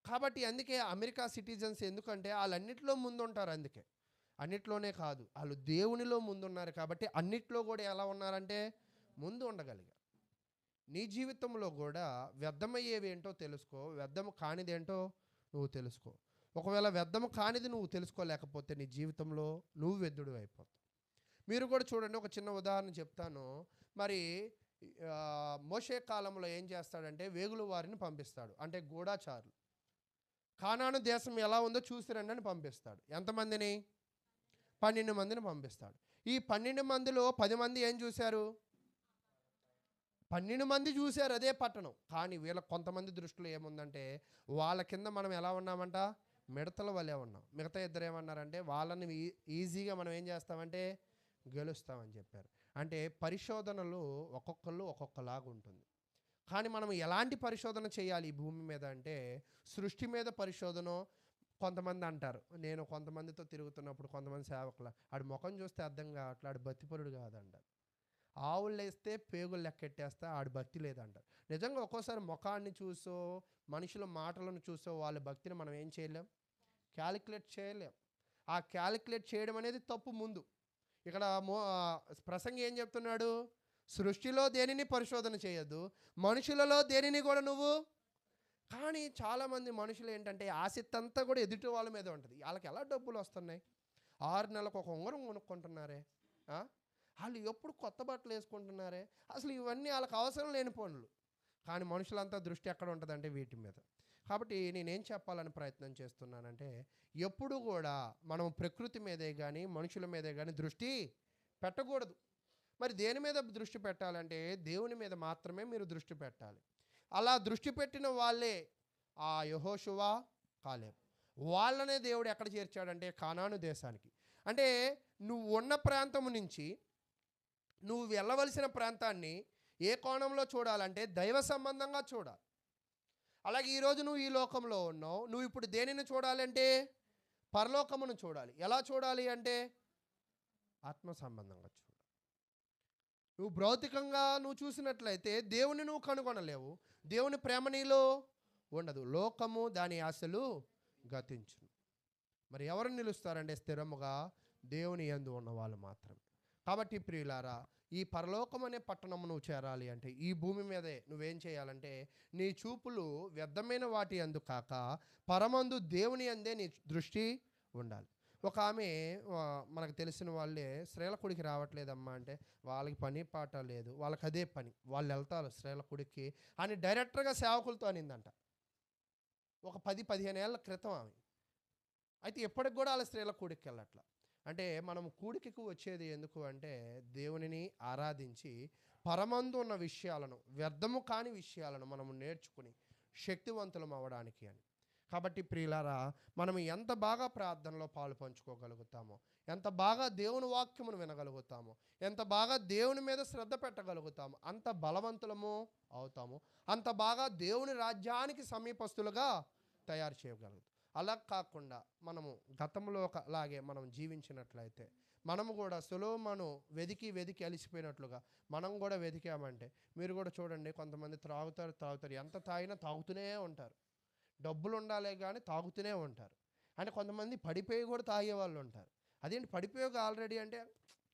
కాబట్టి అందుకే అమెరికా సిటిజన్స్ ఎందుకంటే వాళ్ళన్నిట్లో ముందుంటారు. అందుకే అన్నిట్లోనే కాదు, వాళ్ళు దేవునిలో ముందున్నారు కాబట్టి అన్నిట్లో కూడా ఎలా ఉన్నారంటే ముందు ఉండగలిగారు. నీ జీవితంలో కూడా వ్యర్థమయ్యేవి ఏంటో తెలుసుకో, వ్యర్థము కానిదేంటో నువ్వు తెలుసుకో. ఒకవేళ వ్యర్థము కానిది నువ్వు తెలుసుకోలేకపోతే నీ జీవితంలో నువ్వు వ్యర్థుడు అయిపోతావు. మీరు కూడా చూడండి, ఒక చిన్న ఉదాహరణ చెప్తాను. మరి మోషే కాలంలో ఏం చేస్తాడంటే వేగుల వారిని పంపిస్తాడు, అంటే గూఢాచారులు. కానాను దేశం ఎలా ఉందో చూసి రండి అని పంపిస్తాడు. ఎంతమందిని? 12 మందిని పంపిస్తాడు. ఈ 12 మందిలో 10 మంది ఏం చూశారు, 12 మంది చూశారు అదే పట్టణం. కానీ వీళ్ళ కొంతమంది దృష్టిలో ఏముందంటే వాళ్ళ కింద మనం ఎలా ఉన్నామంట, మిడతల వలె ఉన్నాం. మిగతా ఇద్దరు ఏమన్నారంటే వాళ్ళని ఈజీగా మనం ఏం చేస్తామంటే గెలుస్తామని చెప్పారు. అంటే పరిశోధనలు ఒక్కొక్కళ్ళు ఒక్కొక్కలాగా ఉంటుంది. కానీ మనం ఎలాంటి పరిశోధన చేయాలి ఈ భూమి మీద అంటే సృష్టి మీద పరిశోధన. కొంతమంది అంటారు, నేను కొంతమందితో తిరుగుతున్నప్పుడు కొంతమంది సేవకులు ఆడి ముఖం చూస్తే అర్థం కావట్లే, ఆడు భక్తిపరుడు కాదంటారు. ఆవులు వేస్తే పేగులు లెక్కెట్టేస్తే ఆడి భక్తి లేదంటారు. నిజంగా ఒక్కోసారి ముఖాన్ని చూసో మనుషుల మాటలను చూసో వాళ్ళ భక్తిని మనం ఏం చేయలేం, క్యాలిక్యులేట్ చేయలేం. ఆ క్యాలిక్యులేట్ చేయడం అనేది తప్పు. ముందు ఇక్కడ ప్రసంగి ఏం చెప్తున్నాడు, సృష్టిలో దేనిని పరిశోధన చేయొద్దు, మనుషులలో దేనిని కూడా నువ్వు. కానీ చాలామంది మనుషులు ఏంటంటే ఆసక్తంతా కూడా ఎదుటి వాళ్ళ మీద ఉంటుంది. వాళ్ళకి ఎలా డబ్బులు వస్తున్నాయి, 6 నెలలకు ఒక ఉంగరం కొనుక్కుంటున్నారే, వాళ్ళు ఎప్పుడు కొత్త బట్టలు వేసుకుంటున్నారే, అసలు ఇవన్నీ వాళ్ళకి అవసరం లేని పనులు. కానీ మనుషులంతా దృష్టి ఎక్కడ ఉంటుందంటే వీటి మీద. కాబట్టి నేనేం చెప్పాలని ప్రయత్నం చేస్తున్నానంటే ఎప్పుడు కూడా మనం ప్రకృతి మీదే కానీ మనుషుల మీదే కానీ దృష్టి పెట్టకూడదు. మరి దేని మీద దృష్టి పెట్టాలంటే దేవుని మీద మాత్రమే మీరు దృష్టి పెట్టాలి. అలా దృష్టి పెట్టిన వాళ్ళే ఆ యెహోషువ, కాలేబు. వాళ్ళనే దేవుడు ఎక్కడ చేర్చాడంటే కానాను దేశానికి. అంటే నువ్వు ఉన్న ప్రాంతం నుంచి నువ్వు వెళ్ళవలసిన ప్రాంతాన్ని ఏ కోణంలో చూడాలంటే దైవ సంబంధంగా చూడాలి. అలాగే ఈరోజు నువ్వు ఈ లోకంలో ఉన్నావు, నువ్వు ఇప్పుడు దేనిని చూడాలంటే పరలోకమును చూడాలి. ఎలా చూడాలి అంటే ఆత్మ సంబంధంగా చూడాలి. నువ్వు భౌతికంగా నువ్వు చూసినట్లయితే దేవుని నువ్వు కనుగొనలేవు, దేవుని ప్రేమ నీలో ఉండదు. లోకము దాని ఆశలు గతించును. మరి ఎవరు నిలుస్తారంటే స్థిరముగా దేవుని యందు ఉన్న వాళ్ళు మాత్రమే. కాబట్టి ప్రియులారా, ఈ పరలోకం అనే పట్టణం నువ్వు చేరాలి అంటే, ఈ భూమి మీదే నువ్వేం చేయాలంటే, నీ చూపులు వ్యర్థమైన వాటి యందు కాక పరమందు దేవుని అందే నీ దృష్టి ఉండాలి. ఒక ఆమె మనకు తెలిసిన వాళ్ళే స్త్రీల కుడికి రావట్లేదమ్మా అంటే, వాళ్ళకి పని పాట లేదు, వాళ్ళకి అదే పని, వాళ్ళు వెళ్తారు స్త్రీల కుడికి అని డైరెక్టర్గా సేవకులతో అనిందంట. ఒక 10-15 ఏళ్ల క్రితం ఆమె. అయితే ఎప్పటికి కూడా వాళ్ళ స్త్రీల కూడికి వెళ్ళట్ల. అంటే మనం కూడికకు వచ్చేది ఎందుకు అంటే, దేవునిని ఆరాధించి పరమందు ఉన్న విషయాలను, వ్యర్థము కాని విషయాలను మనము నేర్చుకుని శక్తివంతులం అవ్వడానికి అని. కాబట్టి ప్రియులారా, మనం ఎంత బాగా ప్రార్థనలో పాలు పంచుకోగలుగుతామో, ఎంత బాగా దేవుని వాక్యమును వినగలుగుతామో, ఎంత బాగా దేవుని మీద శ్రద్ధ పెట్టగలుగుతామో, అంత బలవంతులము అవుతాము, అంత బాగా దేవుని రాజ్యానికి సమీపస్తులుగా తయారు చేయగలుగుతాం. అలా కాకుండా మనము గతంలో ఒకలాగే మనం జీవించినట్లయితే, మనము కూడా సొలొమోను వెదికి వెదికి అలిసిపోయినట్లుగా మనం కూడా వెతికామంటే, మీరు కూడా చూడండి, కొంతమంది తాగుతారు, ఎంత తాగినా తాగుతూనే ఉంటారు. డబ్బులు ఉండాలే కానీ తాగుతూనే ఉంటారు. అంటే కొంతమంది పడిపోయి కూడా తాగే వాళ్ళు ఉంటారు. అదేంటి పడిపోయాక ఆల్రెడీ అంటే,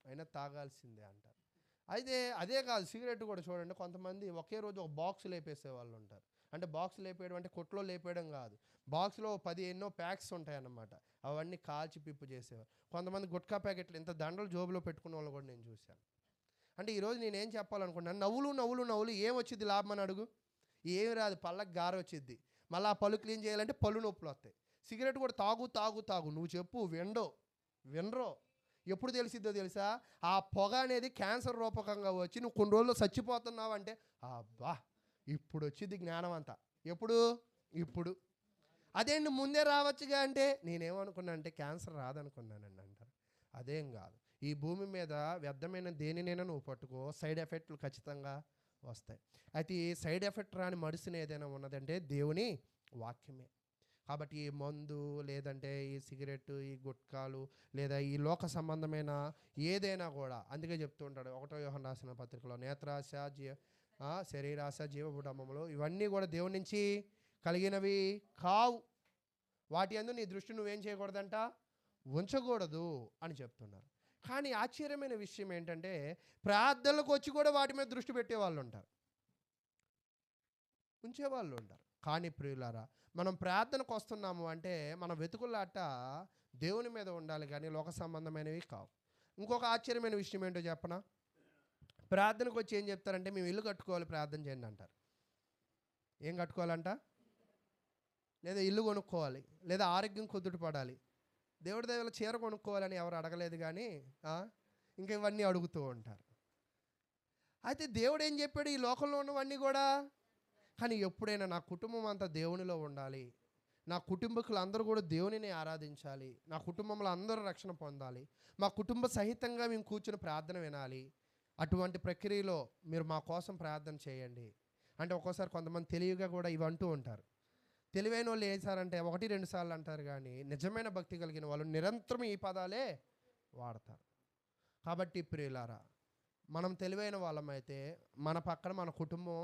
అయినా తాగాల్సిందే అంటారు. అయితే అదే కాదు, సిగరెట్ కూడా చూడండి, కొంతమంది ఒకే రోజు ఒక బాక్స్ లేపేసే వాళ్ళు ఉంటారు. అంటే బాక్స్ లేపేయడం అంటే కొట్లో లేపేయడం కాదు, బాక్స్లో 10 ఎన్నో ప్యాక్స్ ఉంటాయన్నమాట, అవన్నీ కాల్చి పిప్పు చేసేవారు. కొంతమంది గుట్కా ప్యాకెట్లు ఇంత దండలు జోబులో పెట్టుకున్న వాళ్ళు కూడా నేను చూశాను. అంటే ఈరోజు నేనేం చెప్పాలనుకున్నాను, నవ్వులు నవ్వులు నవ్వులు ఏమొచ్చింది లాభం అని అడుగు. ఏమి రాదు, పళ్ళకి గారి వచ్చిద్ది. మళ్ళీ ఆ పళ్ళు క్లీన్ చేయాలంటే పళ్ళు నొప్పులు వస్తాయి. సిగరెట్ కూడా తాగు తాగు తాగు, నువ్వు చెప్పు వినరో. ఎప్పుడు తెలిసిద్దో తెలుసా, ఆ పొగ అనేది క్యాన్సర్ రూపకంగా వచ్చి నువ్వు కొన్ని రోజులు చచ్చిపోతున్నావు అంటే, అబ్బా ఇప్పుడు వచ్చింది జ్ఞానం అంతా. ఇప్పుడు అదేంటి ముందే రావచ్చుగా అంటే, నేనేమనుకున్నా అంటే క్యాన్సర్ రాదనుకున్నానండి అంటారు. అదేం కాదు, ఈ భూమి మీద వ్యర్థమైన దేనినైనా నువ్వు పట్టుకో, సైడ్ ఎఫెక్ట్లు ఖచ్చితంగా వస్తాయి. అయితే ఈ సైడ్ ఎఫెక్ట్ రాని మడిసిని ఏదైనా ఉన్నదంటే దేవుని వాక్యమే. కాబట్టి ఈ మందు, లేదంటే ఈ సిగరెట్, ఈ గుట్కాలు, లేదా ఈ లోక సంబంధమైన ఏదైనా కూడా, అందుకే చెప్తూ ఉంటాడు 1 యోహాను రాసిన పత్రికలో, నేత్రాశ, శరీరాశ, జీవబుడమ్మములు ఇవన్నీ కూడా దేవుని నుంచి కలిగినవి కావు, వాటి యందు నీ దృష్టి నువ్వేం చేయకూడదంట, ఉంచకూడదు అని చెప్తున్నారు. కానీ ఆశ్చర్యమైన విషయం ఏంటంటే, ప్రార్థనలకు వచ్చి కూడా వాటి మీద దృష్టి పెట్టేవాళ్ళు ఉంటారు, ఉంచేవాళ్ళు ఉంటారు. కానీ ప్రియులారా, మనం ప్రార్థనకు వస్తున్నాము అంటే మన వెతుకులాట దేవుని మీద ఉండాలి కానీ లోక సంబంధమైనవి కావు. ఇంకొక ఆశ్చర్యమైన విషయం ఏంటో చెప్పనా, ప్రార్థనకు వచ్చి ఏం చెప్తారంటే, మేము ఇల్లు కట్టుకోవాలి ప్రార్థన చేయండి అంటారు. ఏం కట్టుకోవాలంట, లేదా ఇల్లు కొనుక్కోవాలి, లేదా ఆరోగ్యం కుదుట పడాలి, దేవుడి దగ్గర చీర కొనుక్కోవాలని ఎవరు అడగలేదు కానీ ఇంకా ఇవన్నీ అడుగుతూ ఉంటారు. అయితే దేవుడు ఏం చెప్పాడు, ఈ లోకంలో ఉన్నవన్నీ కూడా, కానీ ఎప్పుడైనా నా కుటుంబం అంతా దేవునిలో ఉండాలి, నా కుటుంబకులు అందరూ కూడా దేవునిని ఆరాధించాలి, నా కుటుంబంలో అందరూ రక్షణ పొందాలి, మా కుటుంబ సహితంగా మేము కూర్చుని ప్రార్థన వినాలి, అటువంటి ప్రక్రియలో మీరు మా కోసం ప్రార్థన చేయండి అంటే, ఒక్కోసారి కొంతమంది తెలివిగా కూడా ఇవి అంటూ ఉంటారు. తెలివైన వాళ్ళు ఏసారంటే 1-2 సార్లు అంటారు కానీ, నిజమైన భక్తి కలిగిన వాళ్ళు నిరంతరం ఈ పదాలే వాడతారు. కాబట్టి ప్రియులారా, మనం తెలివైన వాళ్ళమైతే మన పక్కన మన కుటుంబం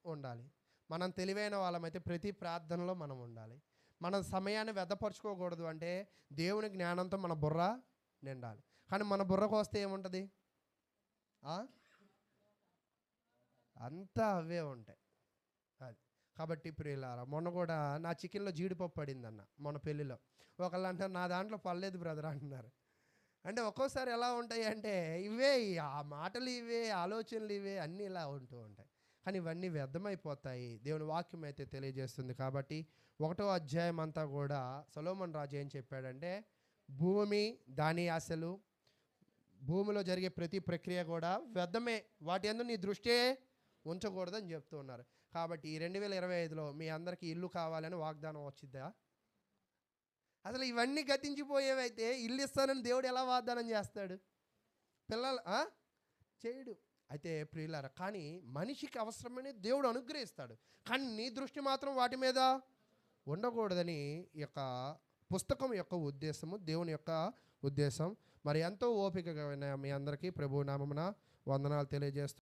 ఉండాలి, మనం తెలివైన వాళ్ళమైతే ప్రతి ప్రార్థనలో మనం ఉండాలి, మన సమయాన్ని వ్యర్థపరచుకోకూడదు. అంటే దేవుని జ్ఞానంతో మన బుర్ర నిండాలి. కానీ మన బుర్రకు వస్తే ఏముంటుంది, అంతా అవే ఉంటాయి. అది కాబట్టి ప్రియులారా, మొన్న కూడా నా చికెన్లో జీడిపప్పు పడిందన్న, మొన్న పెళ్ళిలో ఒకళ్ళు అంటారు నా దాంట్లో పర్లేదు బ్రదర్ అంటున్నారు. అంటే ఒక్కోసారి ఎలా ఉంటాయి అంటే, ఇవే ఆ మాటలు ఇవే, ఆలోచనలు ఇవే, అన్నీ ఇలా ఉంటూ ఉంటాయి. కానీ ఇవన్నీ వ్యర్థమైపోతాయి, దేవుని వాక్యం అయితే తెలియజేస్తుంది. కాబట్టి 1వ అధ్యాయం అంతా కూడా సొలొమోను రాజు ఏం చెప్పాడంటే, భూమి దాని ఆశలు, భూమిలో జరిగే ప్రతి ప్రక్రియ కూడా వ్యర్థమే, వాటి యందు నీ దృష్టే ఉంచకూడదని చెప్తూ ఉన్నారు. కాబట్టి ఈ 2025లో మీ అందరికీ ఇల్లు కావాలని వాగ్దానం వచ్చిద్దా? అసలు ఇవన్నీ గతించిపోయేవైతే ఇల్లు ఇస్తానని దేవుడు ఎలా వాగ్దానం చేస్తాడు? పిల్లలు చేయడు. అయితే ప్రియులారా, కానీ మనిషికి అవసరమని దేవుడు అనుగ్రహిస్తాడు, కానీ నీ దృష్టి మాత్రం వాటి మీద ఉండకూడదని ఈ యొక్క పుస్తకం యొక్క ఉద్దేశము, దేవుని యొక్క ఉద్దేశం. మరి ఎంతో ఓపికగా మీ అందరికీ ప్రభు నామమున వందనాలు తెలియజేస్తూ